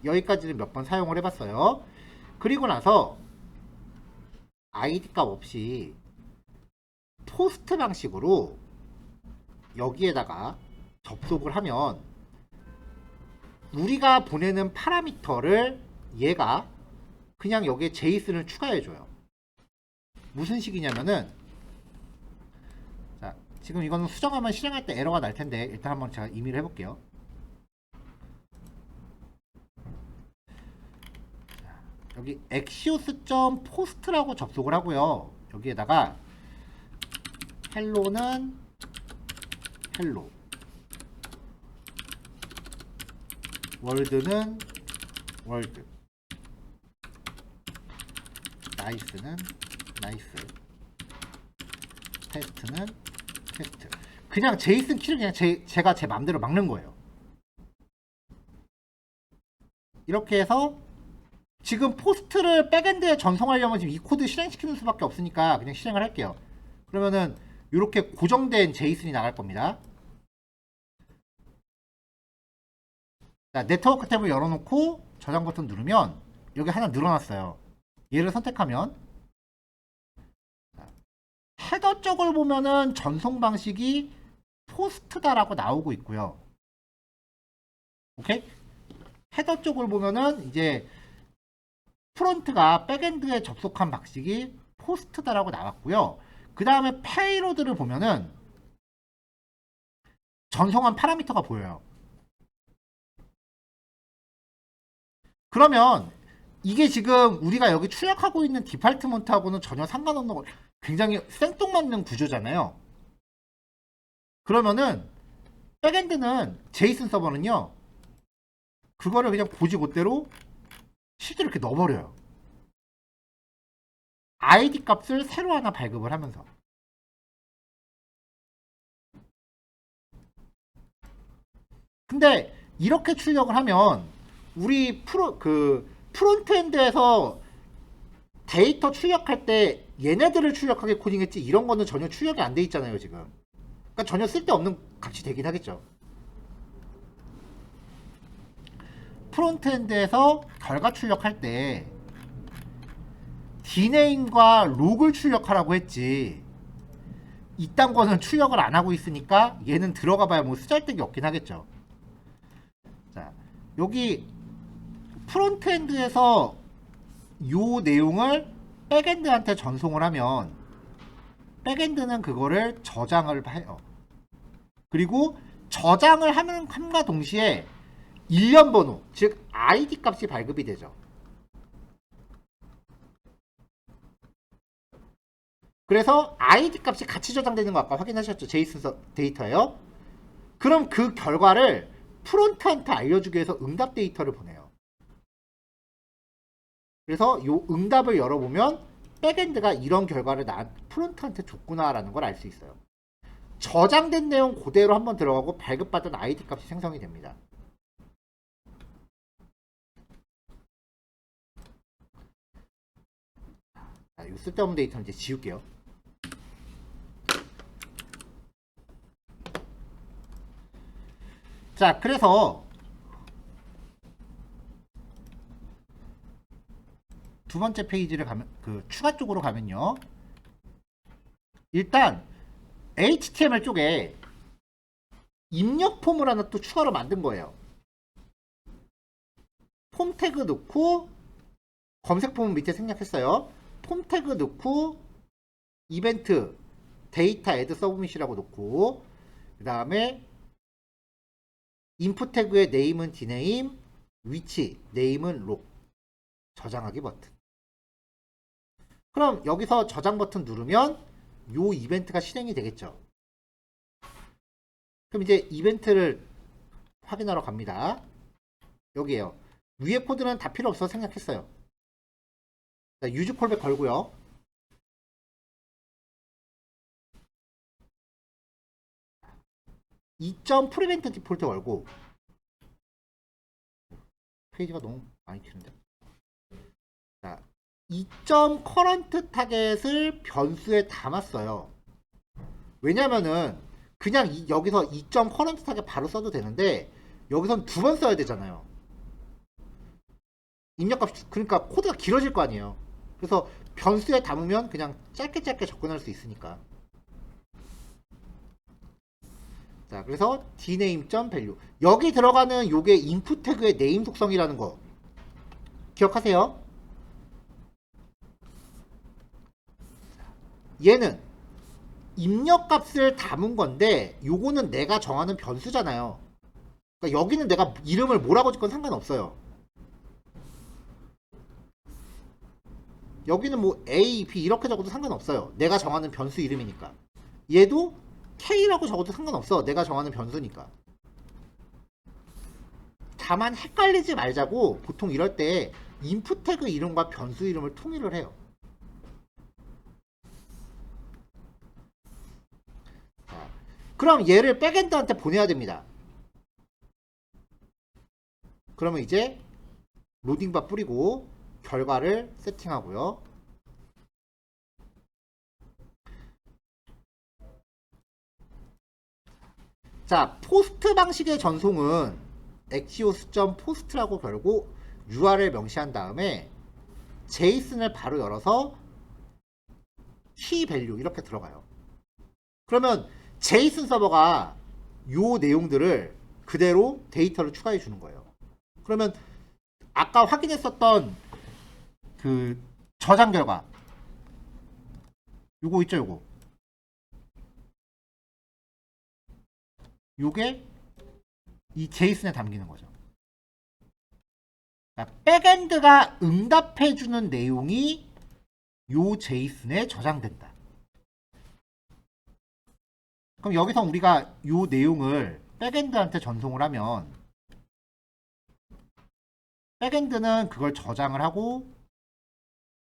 Speaker 1: 여기까지는 몇 번 사용을 해봤어요. 그리고 나서 id 값 없이 포스트 방식으로 여기에다가 접속을 하면 우리가 보내는 파라미터를 얘가 그냥 여기에 제이슨을 추가해줘요. 무슨 식이냐면은 자, 지금 이거는 수정하면 실행할 때 에러가 날 텐데 일단 한번 제가 임의를 해볼게요. 자, 여기 axios.post라고 접속을 하고요. 여기에다가 헬로는 헬로, 월드는 월드, 나이스는 나이스, 테스트는 테스트. 그냥 제이슨 키를 그냥 제가 제 맘대로 막는 거예요. 이렇게 해서 지금 포스트를 백엔드에 전송하려면 지금 이 코드 실행시키는 수밖에 없으니까 그냥 실행을 할게요. 그러면은 이렇게 고정된 제이슨이 나갈 겁니다. 자, 네트워크 탭을 열어놓고 저장 버튼 누르면 여기 하나 늘어났어요. 얘를 선택하면 헤더 쪽을 보면은 전송 방식이 포스트다라고 나오고 있고요. 오케이? 헤더 쪽을 보면은 이제 프론트가 백엔드에 접속한 방식이 포스트다라고 나왔고요. 그 다음에 페이로드를 보면은 전송한 파라미터가 보여요. 그러면 이게 지금 우리가 여기 출력하고 있는 디팔트먼트하고는 전혀 상관없는 거, 굉장히 생뚱맞는 구조잖아요. 그러면은 백엔드는 제이슨 서버는요 그거를 그냥 고지고대로 실제로 이렇게 넣어버려요. id 값을 새로 하나 발급을 하면서. 근데 이렇게 출력을 하면 우리 프론트엔드에서 데이터 출력할 때 얘네들을 출력하게 코딩했지 이런 거는 전혀 출력이 안 돼 있잖아요 지금. 그러니까 전혀 쓸데없는 값이 되긴 하겠죠. 프론트엔드에서 결과 출력할 때 dname과 log을 출력하라고 했지 이딴 거는 출력을 안 하고 있으니까 얘는 들어가 봐야 뭐 쓰잘데기 없긴 하겠죠. 자, 여기 프론트엔드에서 요 내용을 백엔드한테 전송을 하면 백엔드는 그거를 저장을 해요. 그리고 저장을 함과 동시에 일련 번호, 즉 id 값이 발급이 되죠. 그래서 id 값이 같이 저장되는 거 아까 확인하셨죠? 제이슨 데이터예요. 그럼 그 결과를 프론트한테 알려주기 위해서 응답 데이터를 보내요. 그래서 요 응답을 열어보면 백엔드가 이런 결과를 프론트한테 줬구나라는 걸 알 수 있어요. 저장된 내용 그대로 한번 들어가고 발급받은 id 값이 생성이 됩니다. 자, 이 쓸데없는 데이터는 이제 지울게요. 자, 그래서 두 번째 페이지를 가면 추가 쪽으로 가면요. 일단 HTML 쪽에 입력 폼을 하나 또 추가로 만든 거예요. 폼 태그 넣고 검색 폼은 밑에 생략했어요. 폼 태그 넣고 이벤트 데이터 애드 서브밋이라고 놓고 그 다음에 인풋 태그의 네임은 dname, 위치 네임은 log, 저장하기 버튼. 그럼 여기서 저장 버튼 누르면 요 이벤트가 실행이 되겠죠. 그럼 이제 이벤트를 확인하러 갑니다. 여기에요. 위에 코드는 다 필요 없어서 생략했어요. 유즈 콜백 걸고요. prevent 디폴트 걸고 페이지가 너무 많이 튀는데. 자, current 타겟을 변수에 담았어요. 왜냐면은 그냥 여기서 current 타겟 바로 써도 되는데 여기선 두 번 써야 되잖아요. 입력값 그러니까 코드가 길어질 거 아니에요. 그래서 변수에 담으면 그냥 짧게 접근할 수 있으니까. 자, 그래서 dname.value 여기 들어가는 요게 인풋 태그의 네임 속성이라는 거 기억하세요. 얘는 입력값을 담은 건데 요거는 내가 정하는 변수잖아요. 그러니까 여기는 내가 이름을 뭐라고 짓건 상관없어요. 여기는 뭐 A, B 이렇게 적어도 상관없어요. 내가 정하는 변수 이름이니까. 얘도 K라고 적어도 상관없어. 내가 정하는 변수니까. 다만 헷갈리지 말자고 보통 이럴 때 인풋 태그 이름과 변수 이름을 통일을 해요. 자, 그럼 얘를 백엔드한테 보내야 됩니다. 그러면 이제 로딩바 뿌리고 결과를 세팅하고요. 자, 포스트 방식의 전송은 axios.post라고 걸고 URL 명시한 다음에 JSON을 바로 열어서 key value 이렇게 들어가요. 그러면 JSON 서버가 요 내용들을 그대로 데이터를 추가해 주는 거예요. 그러면 아까 확인했었던 그 저장 결과 요거 있죠, 요게 이 JSON에 담기는 거죠. 백엔드가 응답해주는 내용이 요 JSON에 저장된다. 그럼 여기서 우리가 요 내용을 백엔드한테 전송을 하면 백엔드는 그걸 저장을 하고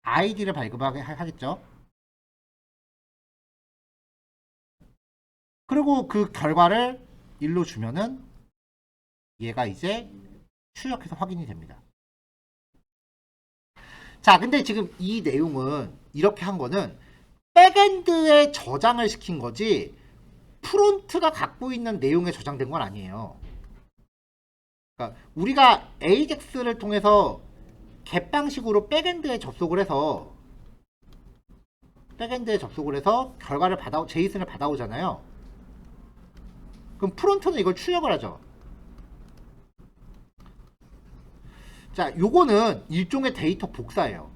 Speaker 1: 아이디를 발급하게 하겠죠. 그리고 그 결과를 일로 주면은 얘가 이제 출력해서 확인이 됩니다. 자, 근데 지금 이 내용은 이렇게 한 거는 백엔드에 저장을 시킨 거지 프론트가 갖고 있는 내용에 저장된 건 아니에요. 그러니까 우리가 AJAX를 통해서 get 방식으로 백엔드에 접속을 해서 결과를 제이슨을 받아오잖아요. 그럼 프론트는 이걸 출력을 하죠. 자, 요거는 일종의 데이터 복사예요.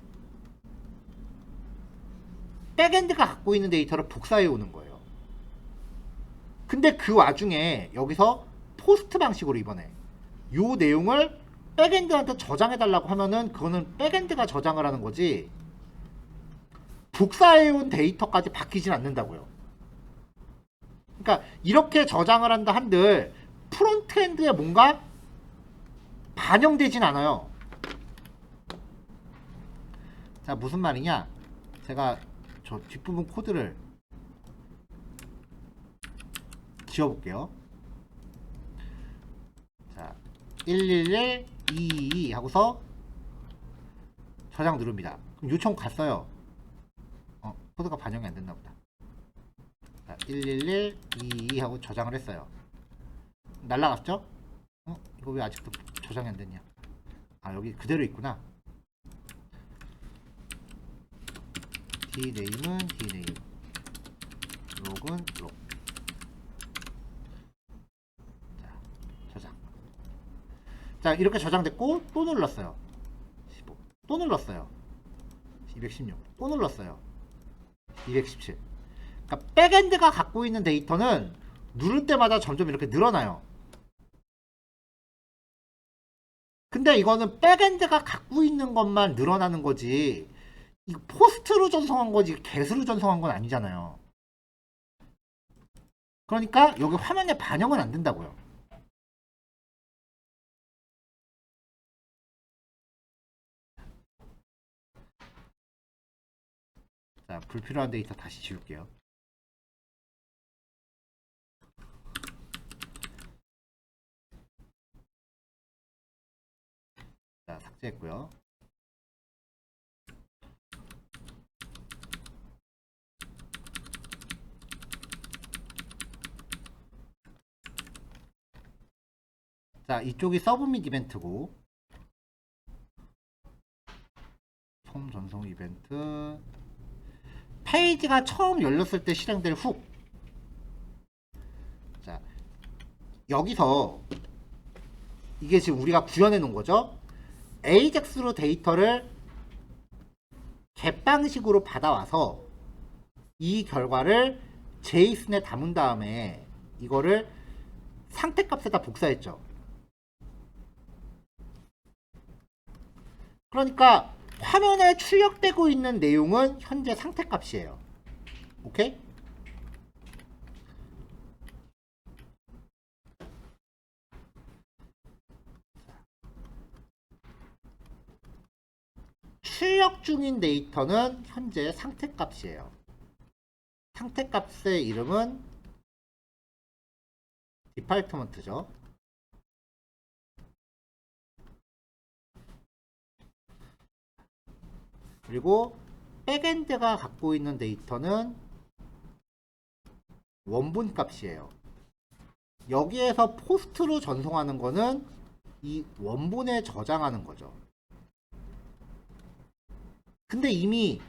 Speaker 1: 백엔드가 갖고 있는 데이터를 복사해 오는 거예요. 근데 그 와중에 여기서 포스트 방식으로 이번에 요 내용을 백엔드한테 저장해 달라고 하면은 그거는 백엔드가 저장을 하는 거지 복사해 온 데이터까지 바뀌진 않는다고요. 그러니까 이렇게 저장을 한다 한들 프론트엔드에 뭔가 반영되진 않아요. 자, 무슨 말이냐? 제가 저 뒷부분 코드를 지워볼게요. 자, 111 222 하고서 저장 누릅니다. 그럼 요청 갔어요. 코드가 반영이 안 됐나 보다. 자, 111 222 하고 저장을 했어요. 날라갔죠? 이거 왜 아직도 저장이 안 됐냐? 아, 여기 그대로 있구나. dname은 dname, log은 log. 자, 저장. 자, 이렇게 저장됐고 또 눌렀어요. 15. 또 눌렀어요. 216. 또 눌렀어요. 217. 그러니까 백엔드가 갖고 있는 데이터는 누를 때마다 점점 이렇게 늘어나요. 근데 이거는 백엔드가 갖고 있는 것만 늘어나는 거지 이거 포스트로 전송한 거지 get으로 전송한 건 아니잖아요. 그러니까 여기 화면에 반영은 안 된다고요. 자, 불필요한 데이터 다시 지울게요. 자, 삭제했고요. 자, 이쪽이 서브밋 이벤트고 폼 전송 이벤트 페이지가 처음 열렸을 때 실행될 훅. 자, 여기서 이게 지금 우리가 구현해 놓은 거죠. AJAX로 데이터를 get 방식으로 받아와서 이 결과를 JSON에 담은 다음에 이거를 상태값에다 복사했죠. 그러니까 화면에 출력되고 있는 내용은 현재 상태값이에요. 오케이? 출력 중인 데이터는 현재 상태값이에요. 상태값의 이름은 디파트먼트죠. 그리고 백엔드가 갖고 있는 데이터는 원본 값이에요. 여기에서 포스트로 전송하는 거는 이 원본에 저장하는 거죠. 근데 이미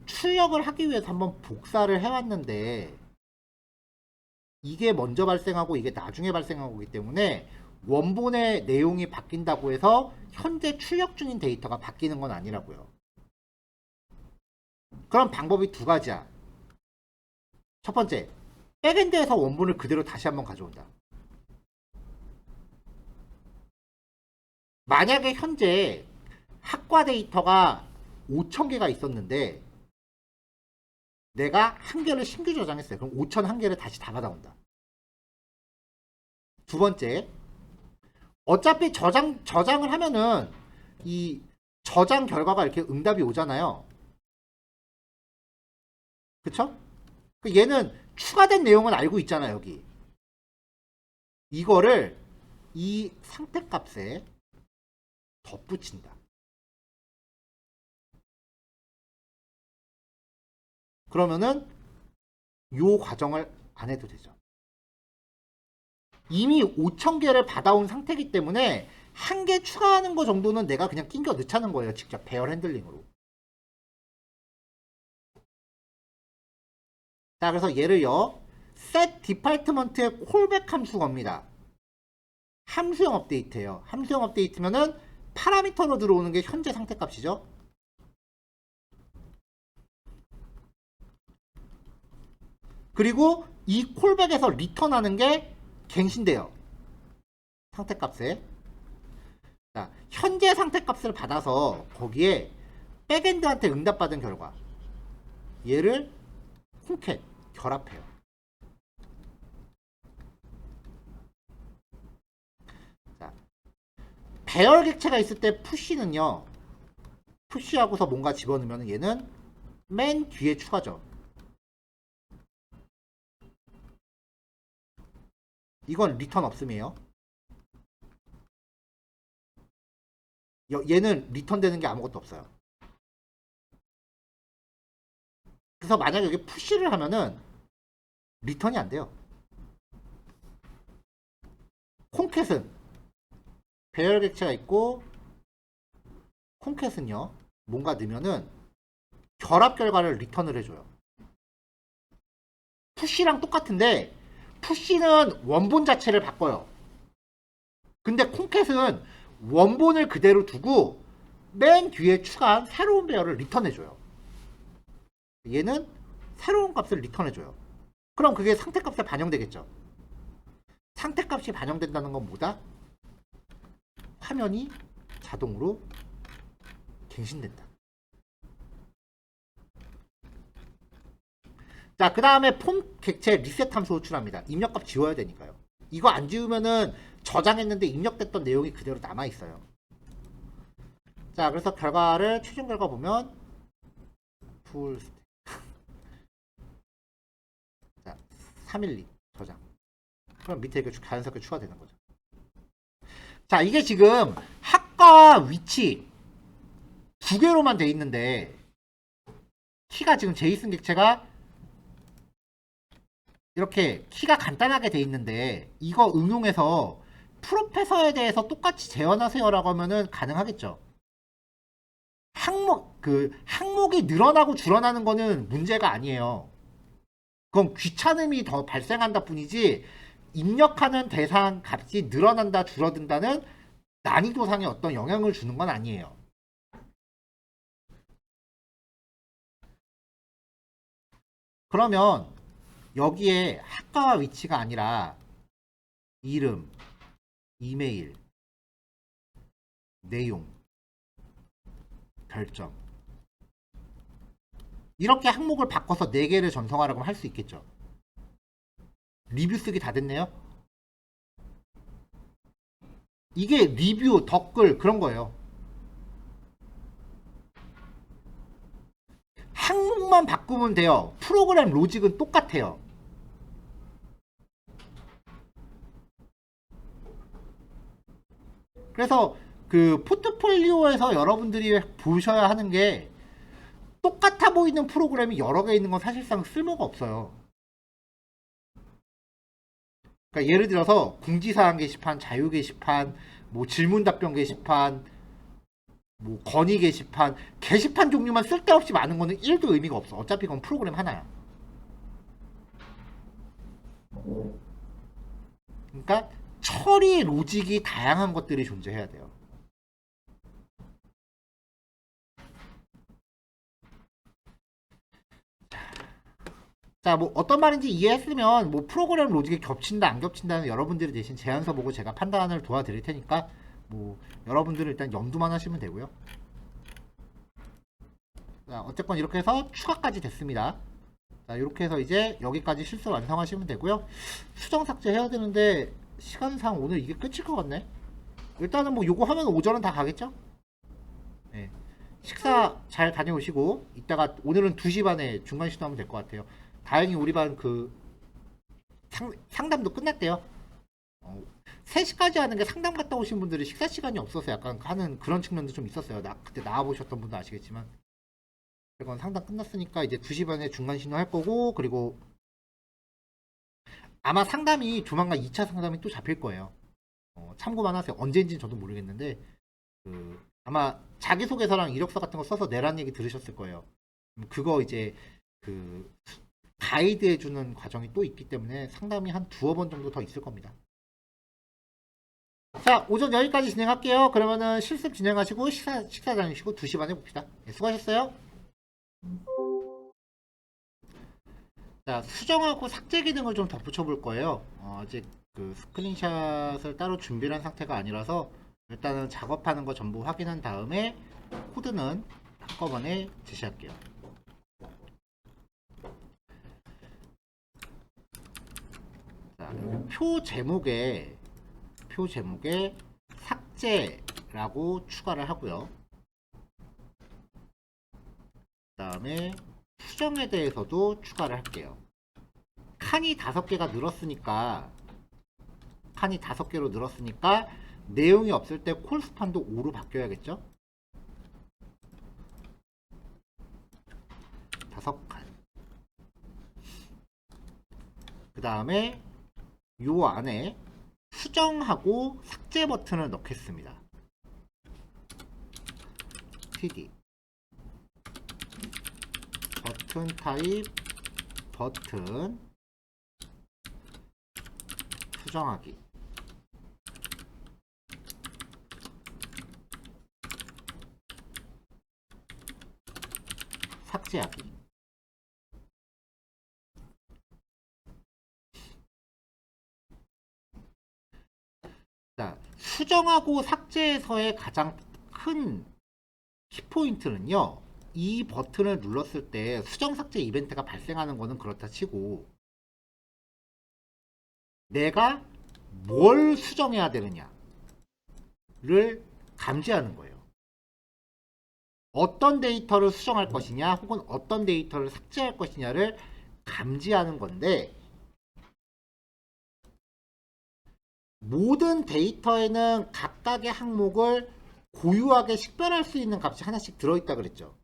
Speaker 1: 출력을 하기 위해서 한번 복사를 해왔는데 이게 먼저 발생하고 이게 나중에 발생하고 있기 때문에 원본의 내용이 바뀐다고 해서 현재 출력 중인 데이터가 바뀌는 건 아니라고요. 그럼 방법이 두 가지야. 첫 번째, 백엔드에서 원본을 그대로 다시 한번 가져온다. 만약에 현재 학과 데이터가 5,000개가 있었는데 내가 한 개를 신규 저장했어요. 그럼 5,001개를 다시 다 받아온다. 두 번째, 어차피 저장을 하면은 이 저장 결과가 이렇게 응답이 오잖아요. 그쵸? 얘는 추가된 내용은 알고 있잖아 여기. 이거를 이 상태값에 덧붙인다. 그러면은 요 과정을 안 해도 되죠. 이미 5,000개를 받아온 상태이기 때문에 한 개 추가하는 거 정도는 내가 그냥 낑겨 넣자는 거예요. 직접 배열 핸들링으로. 자, 그래서 얘를요. set department의 콜백 함수 겁니다. 함수형 업데이트예요. 함수형 업데이트면은 파라미터로 들어오는 게 현재 상태값이죠. 그리고 이 콜백에서 리턴하는 게 갱신돼요. 상태값에. 자, 현재 상태값을 받아서 거기에 백엔드한테 응답받은 결과 얘를 콩캣 결합해요. 자, 배열 객체가 있을 때 푸시는요. 푸시하고서 뭔가 집어넣으면 얘는 맨 뒤에 추가죠. 이건 리턴 없음이에요. 얘는 리턴 되는 게 아무것도 없어요. 그래서 만약에 여기 푸시를 하면은 리턴이 안 돼요. 콩캣은 배열 객체가 있고 콩캣은요 뭔가 넣으면은 결합 결과를 리턴을 해줘요. 푸시랑 똑같은데 푸시는 원본 자체를 바꿔요. 근데 콩캣은 원본을 그대로 두고 맨 뒤에 추가한 새로운 배열을 리턴해줘요. 얘는 새로운 값을 리턴해줘요. 그럼 그게 상태값에 반영되겠죠. 상태값이 반영된다는 건 뭐다? 화면이 자동으로 갱신된다. 자, 그 다음에 폼 객체 리셋 함수 호출합니다. 입력값 지워야 되니까요. 이거 안 지우면은 저장했는데 입력됐던 내용이 그대로 남아있어요. 자, 그래서 결과를 최종 결과 보면 풀 자, 312 저장. 그럼 밑에 이렇게 자연스럽게 추가되는 거죠. 자, 이게 지금 학과 위치 두 개로만 돼 있는데 키가 지금 제이슨 객체가 이렇게 키가 간단하게 돼 있는데 이거 응용해서 프로페서에 대해서 똑같이 재현하세요라고 하면은 가능하겠죠. 항목이 늘어나고 줄어나는 거는 문제가 아니에요. 그건 귀찮음이 더 발생한다 뿐이지 입력하는 대상 값이 늘어난다 줄어든다는 난이도상에 어떤 영향을 주는 건 아니에요. 그러면 여기에 학과와 위치가 아니라 이름, 이메일, 내용, 별점 이렇게 항목을 바꿔서 4개를 전송하라고 할 수 있겠죠. 리뷰 쓰기 다 됐네요. 이게 리뷰, 댓글 그런 거예요. 항목만 바꾸면 돼요. 프로그램 로직은 똑같아요. 그래서 그 포트폴리오에서 여러분들이 보셔야 하는 게 똑같아 보이는 프로그램이 여러 개 있는 건 사실상 쓸모가 없어요. 그러니까 예를 들어서 공지사항 게시판, 자유 게시판, 뭐 질문 답변 게시판, 뭐 건의 게시판, 게시판 종류만 쓸데없이 많은 거는 1도 의미가 없어. 어차피 그건 프로그램 하나야. 그러니까 처리 로직이 다양한 것들이 존재해야 돼요. 자, 뭐 어떤 말인지 이해했으면 뭐 프로그램 로직이 겹친다 안 겹친다는 여러분들이 대신 제안서 보고 제가 판단을 도와드릴 테니까 뭐 여러분들은 일단 염두만 하시면 되고요. 자, 어쨌건 이렇게 해서 추가까지 됐습니다. 자, 이렇게 해서 이제 여기까지 실수 완성하시면 되고요. 수정 삭제해야 되는데 시간상 오늘 이게 끝일 것 같네. 일단은 뭐 요거 하면 오전은 다 가겠죠? 네. 식사 잘 다녀오시고 이따가 오늘은 2시 반에 중간 시도하면 될 것 같아요. 다행히 우리 반 그 상담도 끝났대요. 3시까지 하는 게 상담 갔다 오신 분들이 식사 시간이 없어서 약간 하는 그런 측면도 좀 있었어요. 그때 나와보셨던 분도 아시겠지만. 그건 상담 끝났으니까 이제 2시 반에 중간 신호 할 거고, 그리고 아마 상담이 조만간 2차 상담이 또 잡힐 거예요. 참고만 하세요. 언제인지는 저도 모르겠는데, 아마 자기소개서랑 이력서 같은 거 써서 내란 얘기 들으셨을 거예요. 그거 이제 그 가이드 해주는 과정이 또 있기 때문에 상담이 한 2번 정도 더 있을 겁니다. 자, 오전 여기까지 진행할게요. 그러면은 실습 진행하시고 식사 다니시고 2시 반에 봅시다. 네, 수고하셨어요. 자, 수정하고 삭제 기능을 좀 덧붙여 볼 거예요. 아직 그 스크린샷을 따로 준비한 상태가 아니라서 일단은 작업하는 거 전부 확인한 다음에 코드는 한꺼번에 제시할게요. 자, 표 제목에 삭제라고 추가를 하고요. 그 다음에 수정에 대해서도 추가를 할게요. 칸이 5개가 늘었으니까 내용이 없을 때 콜스판도 5로 바뀌어야겠죠? 5칸. 그 다음에 요 안에 수정하고 삭제 버튼을 넣겠습니다. td 버튼 타입 버튼 수정하기 삭제하기. 자, 수정하고 삭제에서의 가장 큰 키포인트는요, 이 버튼을 눌렀을 때 수정 삭제 이벤트가 발생하는 거는 그렇다 치고 내가 뭘 수정해야 되느냐를 감지하는 거예요. 어떤 데이터를 수정할 것이냐 혹은 어떤 데이터를 삭제할 것이냐를 감지하는 건데, 모든 데이터에는 각각의 항목을 고유하게 식별할 수 있는 값이 하나씩 들어있다 그랬죠.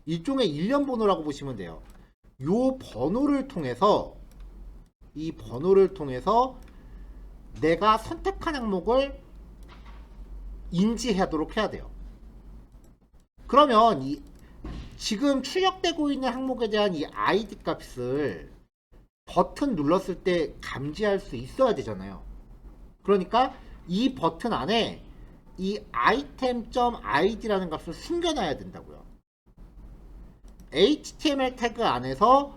Speaker 1: 일종의 일련 번호라고 보시면 돼요. 이 번호를 통해서 내가 선택한 항목을 인지하도록 해야 돼요. 그러면 지금 출력되고 있는 항목에 대한 이 id 값을 버튼 눌렀을 때 감지할 수 있어야 되잖아요. 그러니까 이 버튼 안에 이 item.id라는 값을 숨겨놔야 된다고요. HTML 태그 안에서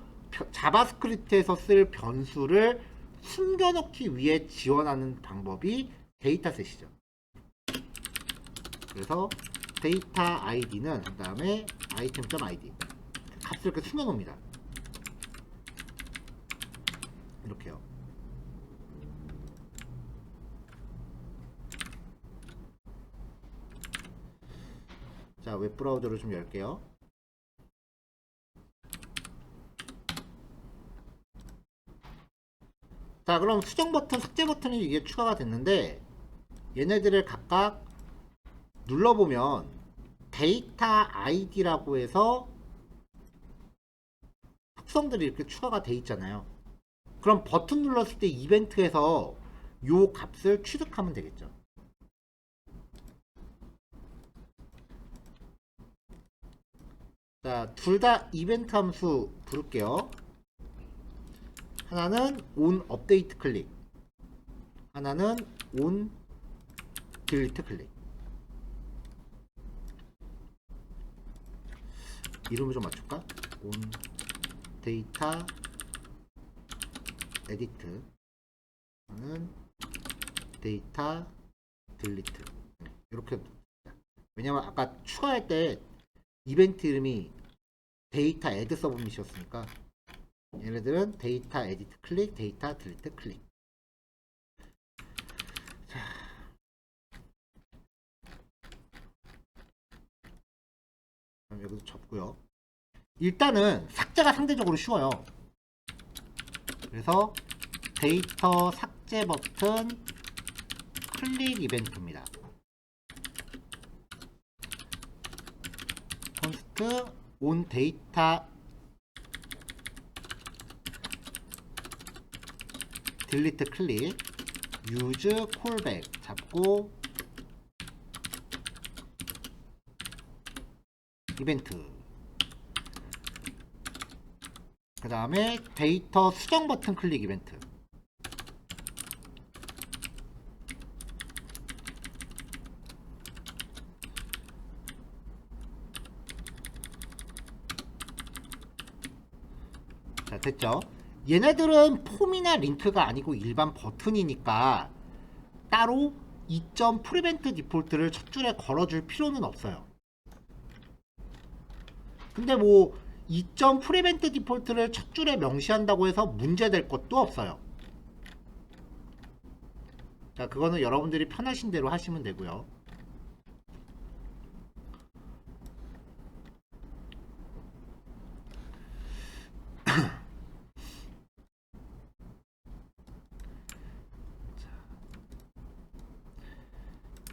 Speaker 1: 자바스크립트에서 쓸 변수를 숨겨놓기 위해 지원하는 방법이 데이터셋이죠. 그래서 데이터 id는 그 다음에 item.id 값을 이렇게 숨겨놓습니다. 이렇게요. 자, 웹브라우저를 좀 열게요. 자, 그럼 수정 버튼, 삭제 버튼이 이게 추가가 됐는데, 얘네들을 각각 눌러보면 데이터 id라고 해서 특성들이 이렇게 추가가 돼 있잖아요. 그럼 버튼 눌렀을 때 이벤트에서 요 값을 취득하면 되겠죠. 자, 둘 다 이벤트 함수 부를게요. 하나는 on 업데이트 클릭, 하나는 on 딜리트 클릭. 이름을 좀 맞출까? on 데이터 에디트, 하나는 데이터 딜리트. 이렇게. 왜냐면 아까 추가할 때 이벤트 이름이 데이터 에드 서브밋이었으니까 얘네들은 데이터 에디트 클릭, 데이터 딜리트 클릭. 자, 여기서 접고요. 일단은 삭제가 상대적으로 쉬워요. 그래서 데이터 삭제 버튼 클릭 이벤트입니다. 콘스트 온 데이터 딜리트 클릭 유즈 콜백 잡고 이벤트. 그 다음에 데이터 수정 버튼 클릭 이벤트. 자, 됐죠? 얘네들은 폼이나 링크가 아니고 일반 버튼이니까 따로 2점 프리벤트 디폴트를 첫 줄에 걸어줄 필요는 없어요. 근데 뭐 2점 프리벤트 디폴트를 첫 줄에 명시한다고 해서 문제될 것도 없어요. 자, 그거는 여러분들이 편하신 대로 하시면 되고요.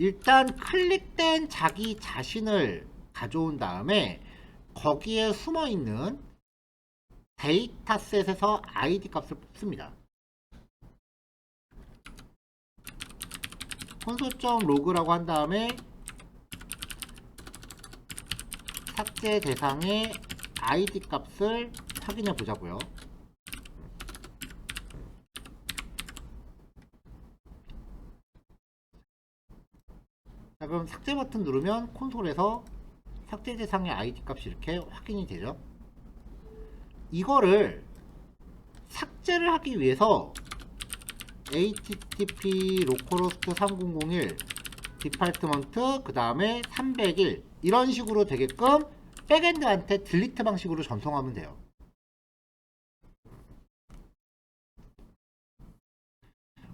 Speaker 1: 일단 클릭된 자기 자신을 가져온 다음에 거기에 숨어있는 데이터셋에서 id 값을 뽑습니다. 콘솔.로그라고 한 다음에 삭제 대상의 id 값을 확인해 보자고요. 자, 그럼 삭제 버튼 누르면 콘솔에서 삭제 대상의 id 값이 이렇게 확인이 되죠. 이거를 삭제를 하기 위해서 http localhost 3001 디파트먼트 그 다음에 301 이런 식으로 되게끔 백엔드한테 딜리트 방식으로 전송하면 돼요.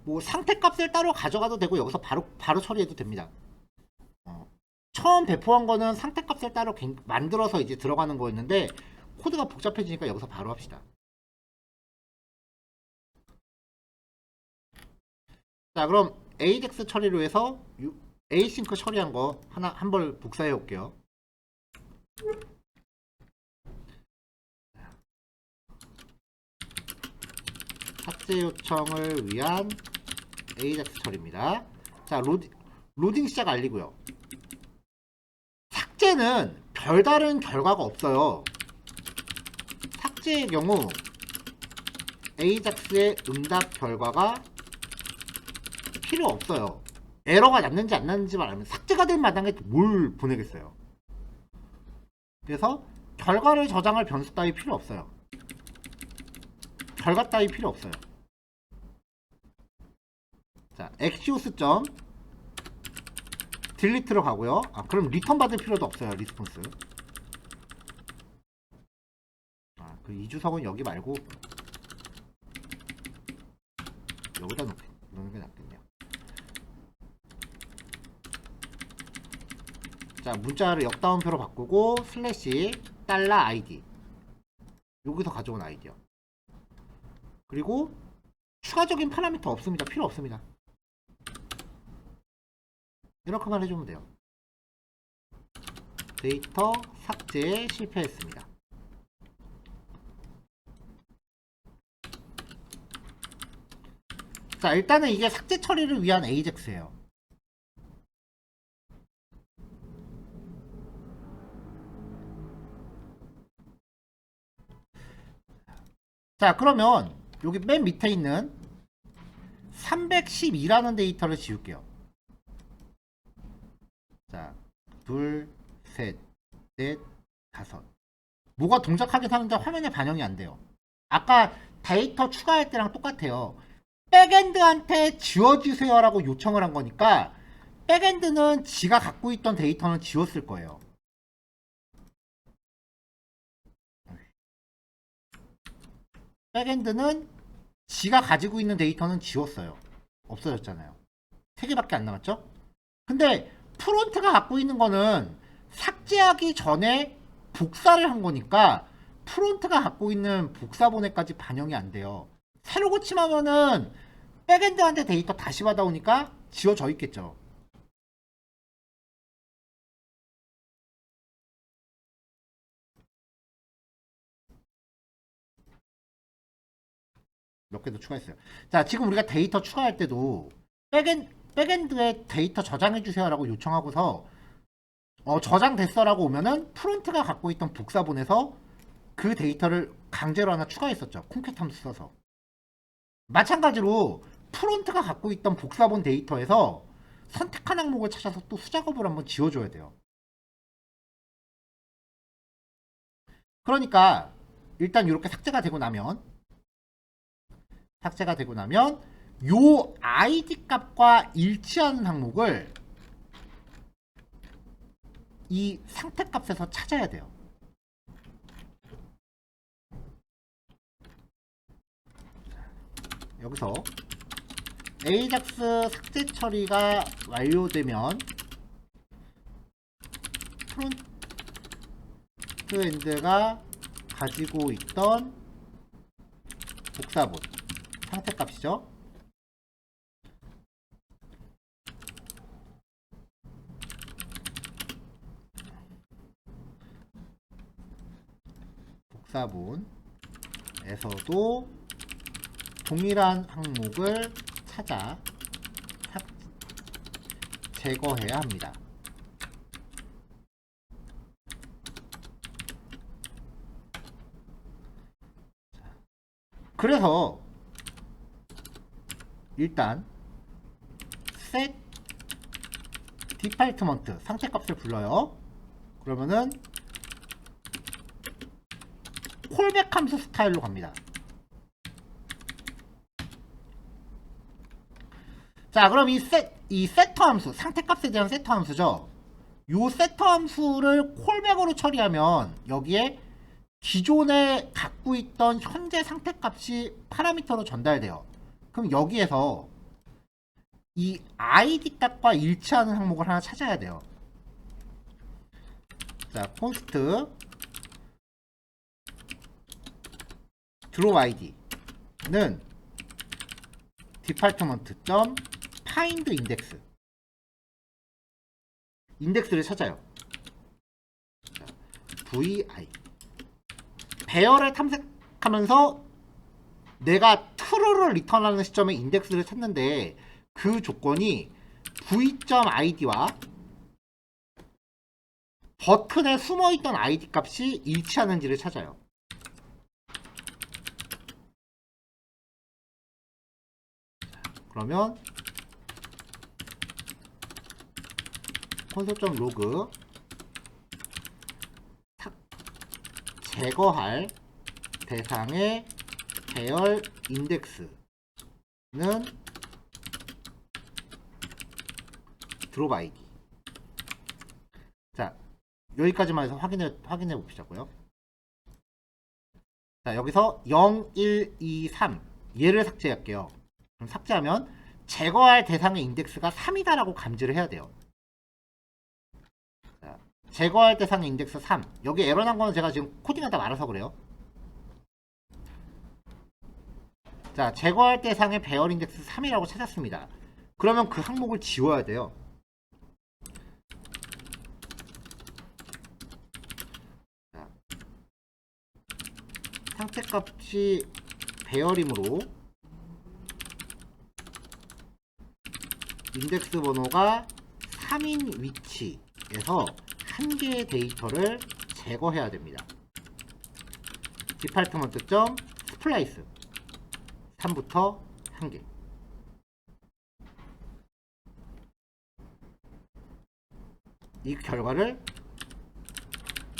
Speaker 1: 뭐 상태값을 따로 가져가도 되고 여기서 바로 처리해도 됩니다. 처음 배포한 거는 상태값을 따로 만들어서 이제 들어가는 거였는데 코드가 복잡해지니까 여기서 바로 합시다. 자, 그럼 AJAX 처리로 해서 async 처리한 거 한 번 복사해 올게요. 삭제 요청을 위한 AJAX 처리입니다. 자, 로딩 시작 알리고요. 삭제는 별다른 결과가 없어요. 삭제의 경우 AJAX의 응답 결과가 필요 없어요. 에러가 났는지 안 났는지만 알면 삭제가 된 마당에 뭘 보내겠어요. 그래서 결과를 저장할 변수 따위 필요 없어요. 결과 따위 필요 없어요. 자, 엑시오스 점 딜리트로 가고요. 그럼 리턴 받을 필요도 없어요. 리스폰스. 그 이주석은 여기 말고 여기다 놓는 게 낫겠네요. 자, 문자를 역다운표로 바꾸고 슬래시 $id 여기서 가져온 아이디어. 그리고 추가적인 파라미터 없습니다. 필요 없습니다. 이렇게만 해주면 돼요. 데이터 삭제에 실패했습니다. 자, 일단은 이게 삭제 처리를 위한 AJAX예요. 자, 그러면 여기 맨 밑에 있는 312라는 데이터를 지울게요. 자, 둘, 셋, 넷, 다섯. 뭐가 동작하게 하는데 화면에 반영이 안 돼요. 아까 데이터 추가할 때랑 똑같아요. 백엔드한테 지워주세요라고 요청을 한 거니까 백엔드는 지가 갖고 있던 데이터는 지웠을 거예요. 백엔드는 지가 가지고 있는 데이터는 지웠어요. 없어졌잖아요. 3개밖에 안 남았죠? 근데 프론트가 갖고 있는 거는 삭제하기 전에 복사를 한 거니까 프론트가 갖고 있는 복사본에까지 반영이 안 돼요. 새로 고침하면은 백엔드한테 데이터 다시 받아오니까 지워져 있겠죠. 몇 개 더 추가했어요. 자, 지금 우리가 데이터 추가할 때도 백엔드에 데이터 저장해주세요 라고 요청하고서 저장됐어라고 오면은 프론트가 갖고 있던 복사본에서 그 데이터를 강제로 하나 추가했었죠. 콩캣 함수 써서. 마찬가지로 프론트가 갖고 있던 복사본 데이터에서 선택한 항목을 찾아서 또 수작업을 한번 지워줘야 돼요. 그러니까 일단 이렇게 삭제가 되고 나면 요 id 값과 일치하는 항목을 이 상태 값에서 찾아야 돼요. 여기서 AJAX 삭제 처리가 완료되면 프론트엔드가 가지고 있던 복사본 상태 값이죠. 복사본에서도 동일한 항목을 찾아 제거해야 합니다. 그래서 일단 set department 상태값을 불러요. 그러면은 콜백 함수 스타일로 갑니다. 자, 그럼 이 세터 함수, 상태값에 대한 세터 함수죠. 요 세터 함수를 콜백으로 처리하면 여기에 기존에 갖고 있던 현재 상태값이 파라미터로 전달돼요. 그럼 여기에서 이 id 값과 일치하는 항목을 하나 찾아야 돼요. 자, const drop id는 department.find index 인덱스를 찾아요. 자, vi 배열을 탐색하면서 내가 true를 리턴하는 시점에 인덱스를 찾는데 그 조건이 v.id와 버튼에 숨어있던 id 값이 일치하는지를 찾아요. 그러면 console.log 제거할 대상의 배열 인덱스는 drop id. 자, 여기까지만 해서 확인해 봅시다고요. 자, 여기서 0, 1, 2, 3 얘를 삭제할게요. 그럼 삭제하면 제거할 대상의 인덱스가 3이다라고 감지를 해야 돼요. 자, 제거할 대상의 인덱스 3. 여기 에러 난 거는 제가 지금 코딩하다 말아서 그래요. 자, 제거할 대상의 배열 인덱스 3이라고 찾았습니다. 그러면 그 항목을 지워야 돼요. 자, 상태값이 배열이므로 인덱스 번호가 3인 위치에서 한 개의 데이터를 제거해야 됩니다. department.splice 3부터 1개. 이 결과를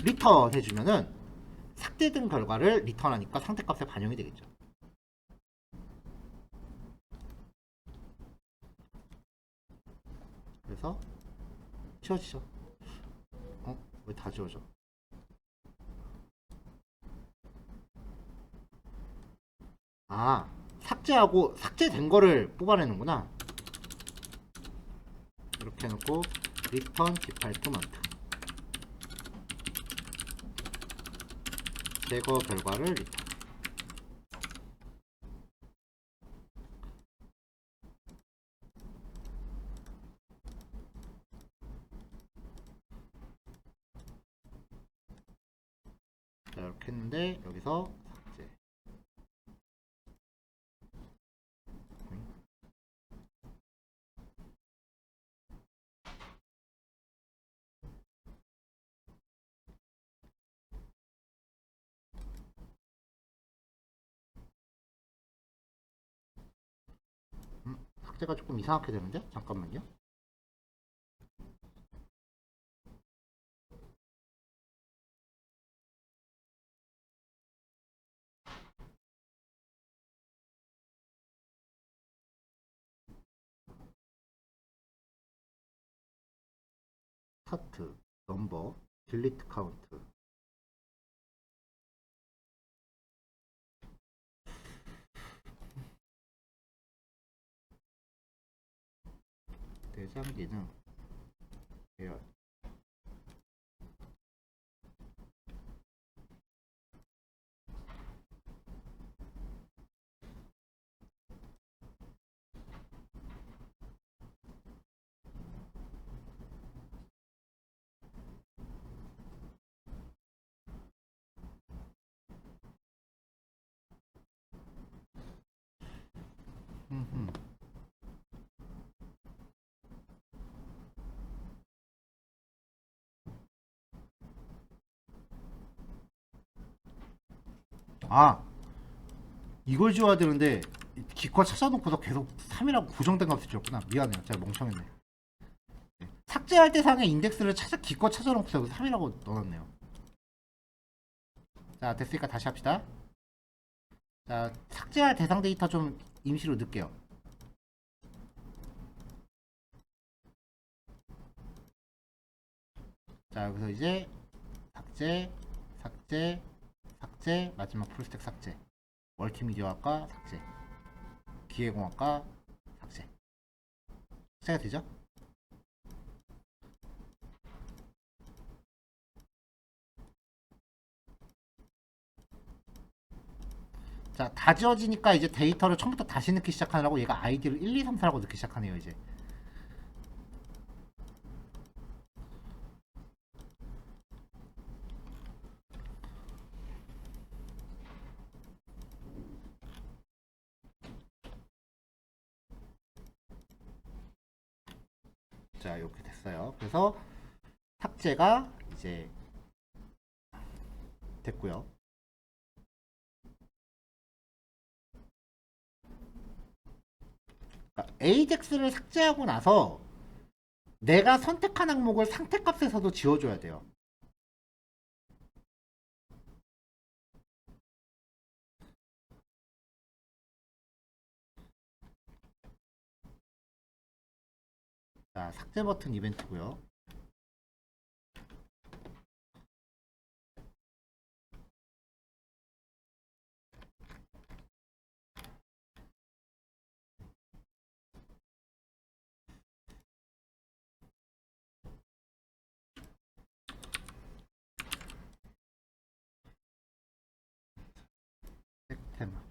Speaker 1: 리턴 해주면은 삭제된 결과를 리턴하니까 상태값에 반영이 되겠죠. 그래서 지워지죠. 왜 다 지워져? 아, 삭제하고 삭제된 거를 뽑아내는구나. 이렇게 해놓고 return department 제거 결과를 리턴. 자, 이렇게 했는데 여기서 삭제. 삭제가 조금 이상하게 되는데? 잠깐만요. 스타트, 넘버, 딜리트 카운트. 대상 기능 계열. 아, 이걸 지워야 되는데 기껏 찾아놓고서 계속 3이라고 고정된 값을 지웠구나. 미안해요. 제가 멍청했네. 삭제할 대상의 인덱스를 기껏 찾아놓고서 여기 3이라고 넣어놨네요. 자, 됐으니까 다시 합시다. 자, 삭제할 대상 데이터 좀 임시로 넣을게요. 자, 여기서 이제 삭제, 삭제, 삭제, 마지막 풀스택 삭제, 멀티미디어학과 삭제, 기계공학과 삭제. 삭제가 되죠? 자, 다 지워지니까 이제 데이터를 처음부터 다시 넣기 시작하느라고 얘가 아이디를 1, 2, 3, 4라고 넣기 시작하네요, 이제. 자, 이렇게 됐어요. 그래서 삭제가 이제 됐고요. 그러니까 AJAX를 삭제하고 나서 내가 선택한 항목을 상태값에서도 지워줘야 돼요. 자, 삭제 버튼 이벤트고요. 테마.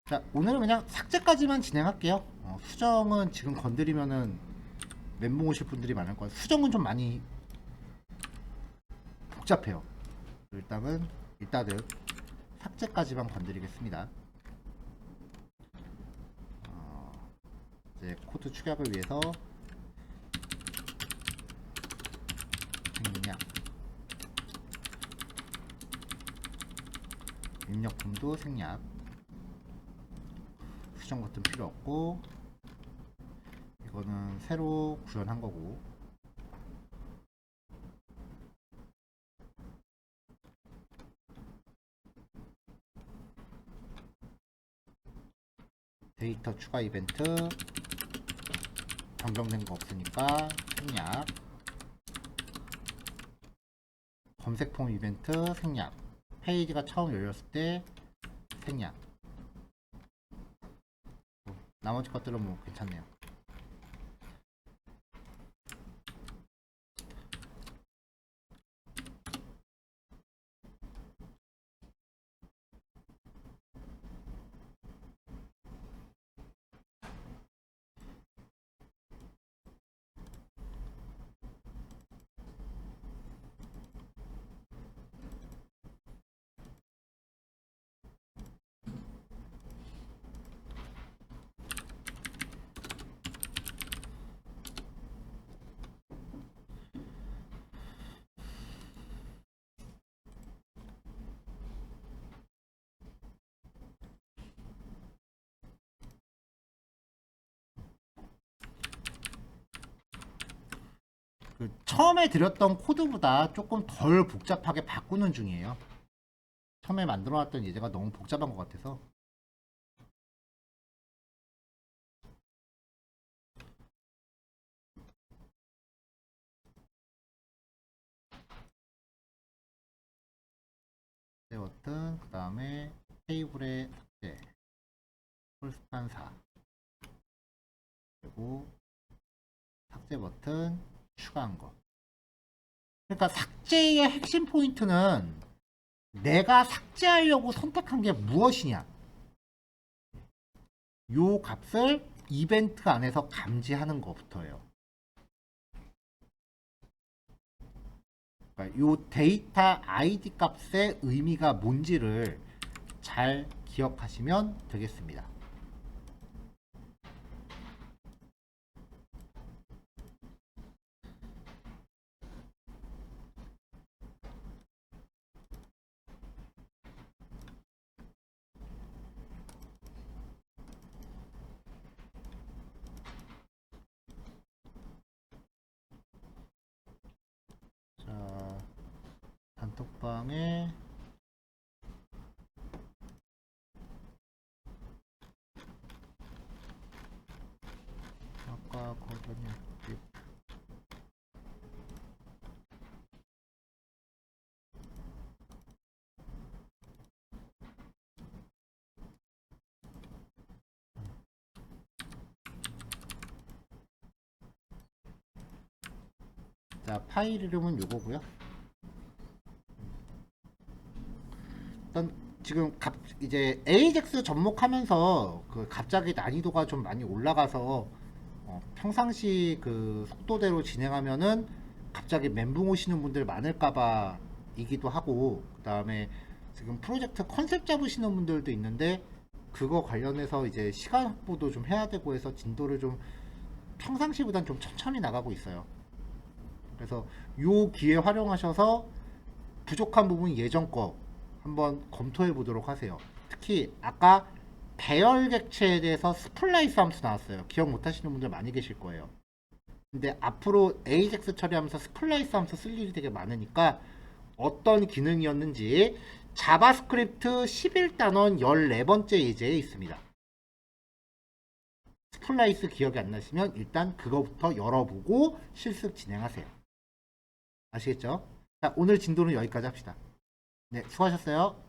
Speaker 1: 자, 오늘은 그냥 삭제까지만 진행할게요. 수정은 지금 건드리면은 멘붕 오실 분들이 많을 거예요. 수정은 좀 많이 복잡해요. 일단은 삭제까지만 건드리겠습니다. 이제 코드 축약을 위해서 생략, 입력품도 생략, 수정 버튼 필요 없고, 이거는 새로 구현한 거고, 데이터 추가 이벤트 변경된 거 없으니까 생략, 검색 폼 이벤트 생략, 페이지가 처음 열렸을 때 생략. 나머지 것들은 뭐 괜찮네요. 그 처음에 드렸던 코드보다 조금 덜 복잡하게 바꾸는 중이에요. 처음에 만들어놨던 예제가 너무 복잡한 것 같아서. 삭제 버튼, 그 다음에 테이블의 삭제, 홀스판 4, 그리고 삭제 버튼 추가한 거. 그러니까 삭제의 핵심 포인트는 내가 삭제하려고 선택한 게 무엇이냐. 요 값을 이벤트 안에서 감지하는 것부터예요. 그러니까 요 데이터 ID 값의 의미가 뭔지를 잘 기억하시면 되겠습니다. 자, 단톡방에 아까 거기냐. 자, 파일 이름은 요거고요. 일단 지금 이제 AJAX 접목하면서 그 갑자기 난이도가 좀 많이 올라가서 평상시 그 속도대로 진행하면은 갑자기 멘붕 오시는 분들 많을까봐 이기도 하고, 그 다음에 지금 프로젝트 컨셉 잡으시는 분들도 있는데 그거 관련해서 이제 시간 확보도 좀 해야 되고 해서 진도를 좀 평상시보단 좀 천천히 나가고 있어요. 그래서 요 기회 활용하셔서 부족한 부분 예전 거 한번 검토해 보도록 하세요. 특히 아까 배열 객체에 대해서 스플라이스 함수 나왔어요. 기억 못 하시는 분들 많이 계실 거예요. 근데 앞으로 AJAX 처리하면서 스플라이스 함수 쓸 일이 되게 많으니까 어떤 기능이었는지 자바스크립트 11단원 14번째 예제에 있습니다. 스플라이스 기억이 안 나시면 일단 그거부터 열어보고 실습 진행하세요. 아시겠죠? 자, 오늘 진도는 여기까지 합시다. 네, 수고하셨어요.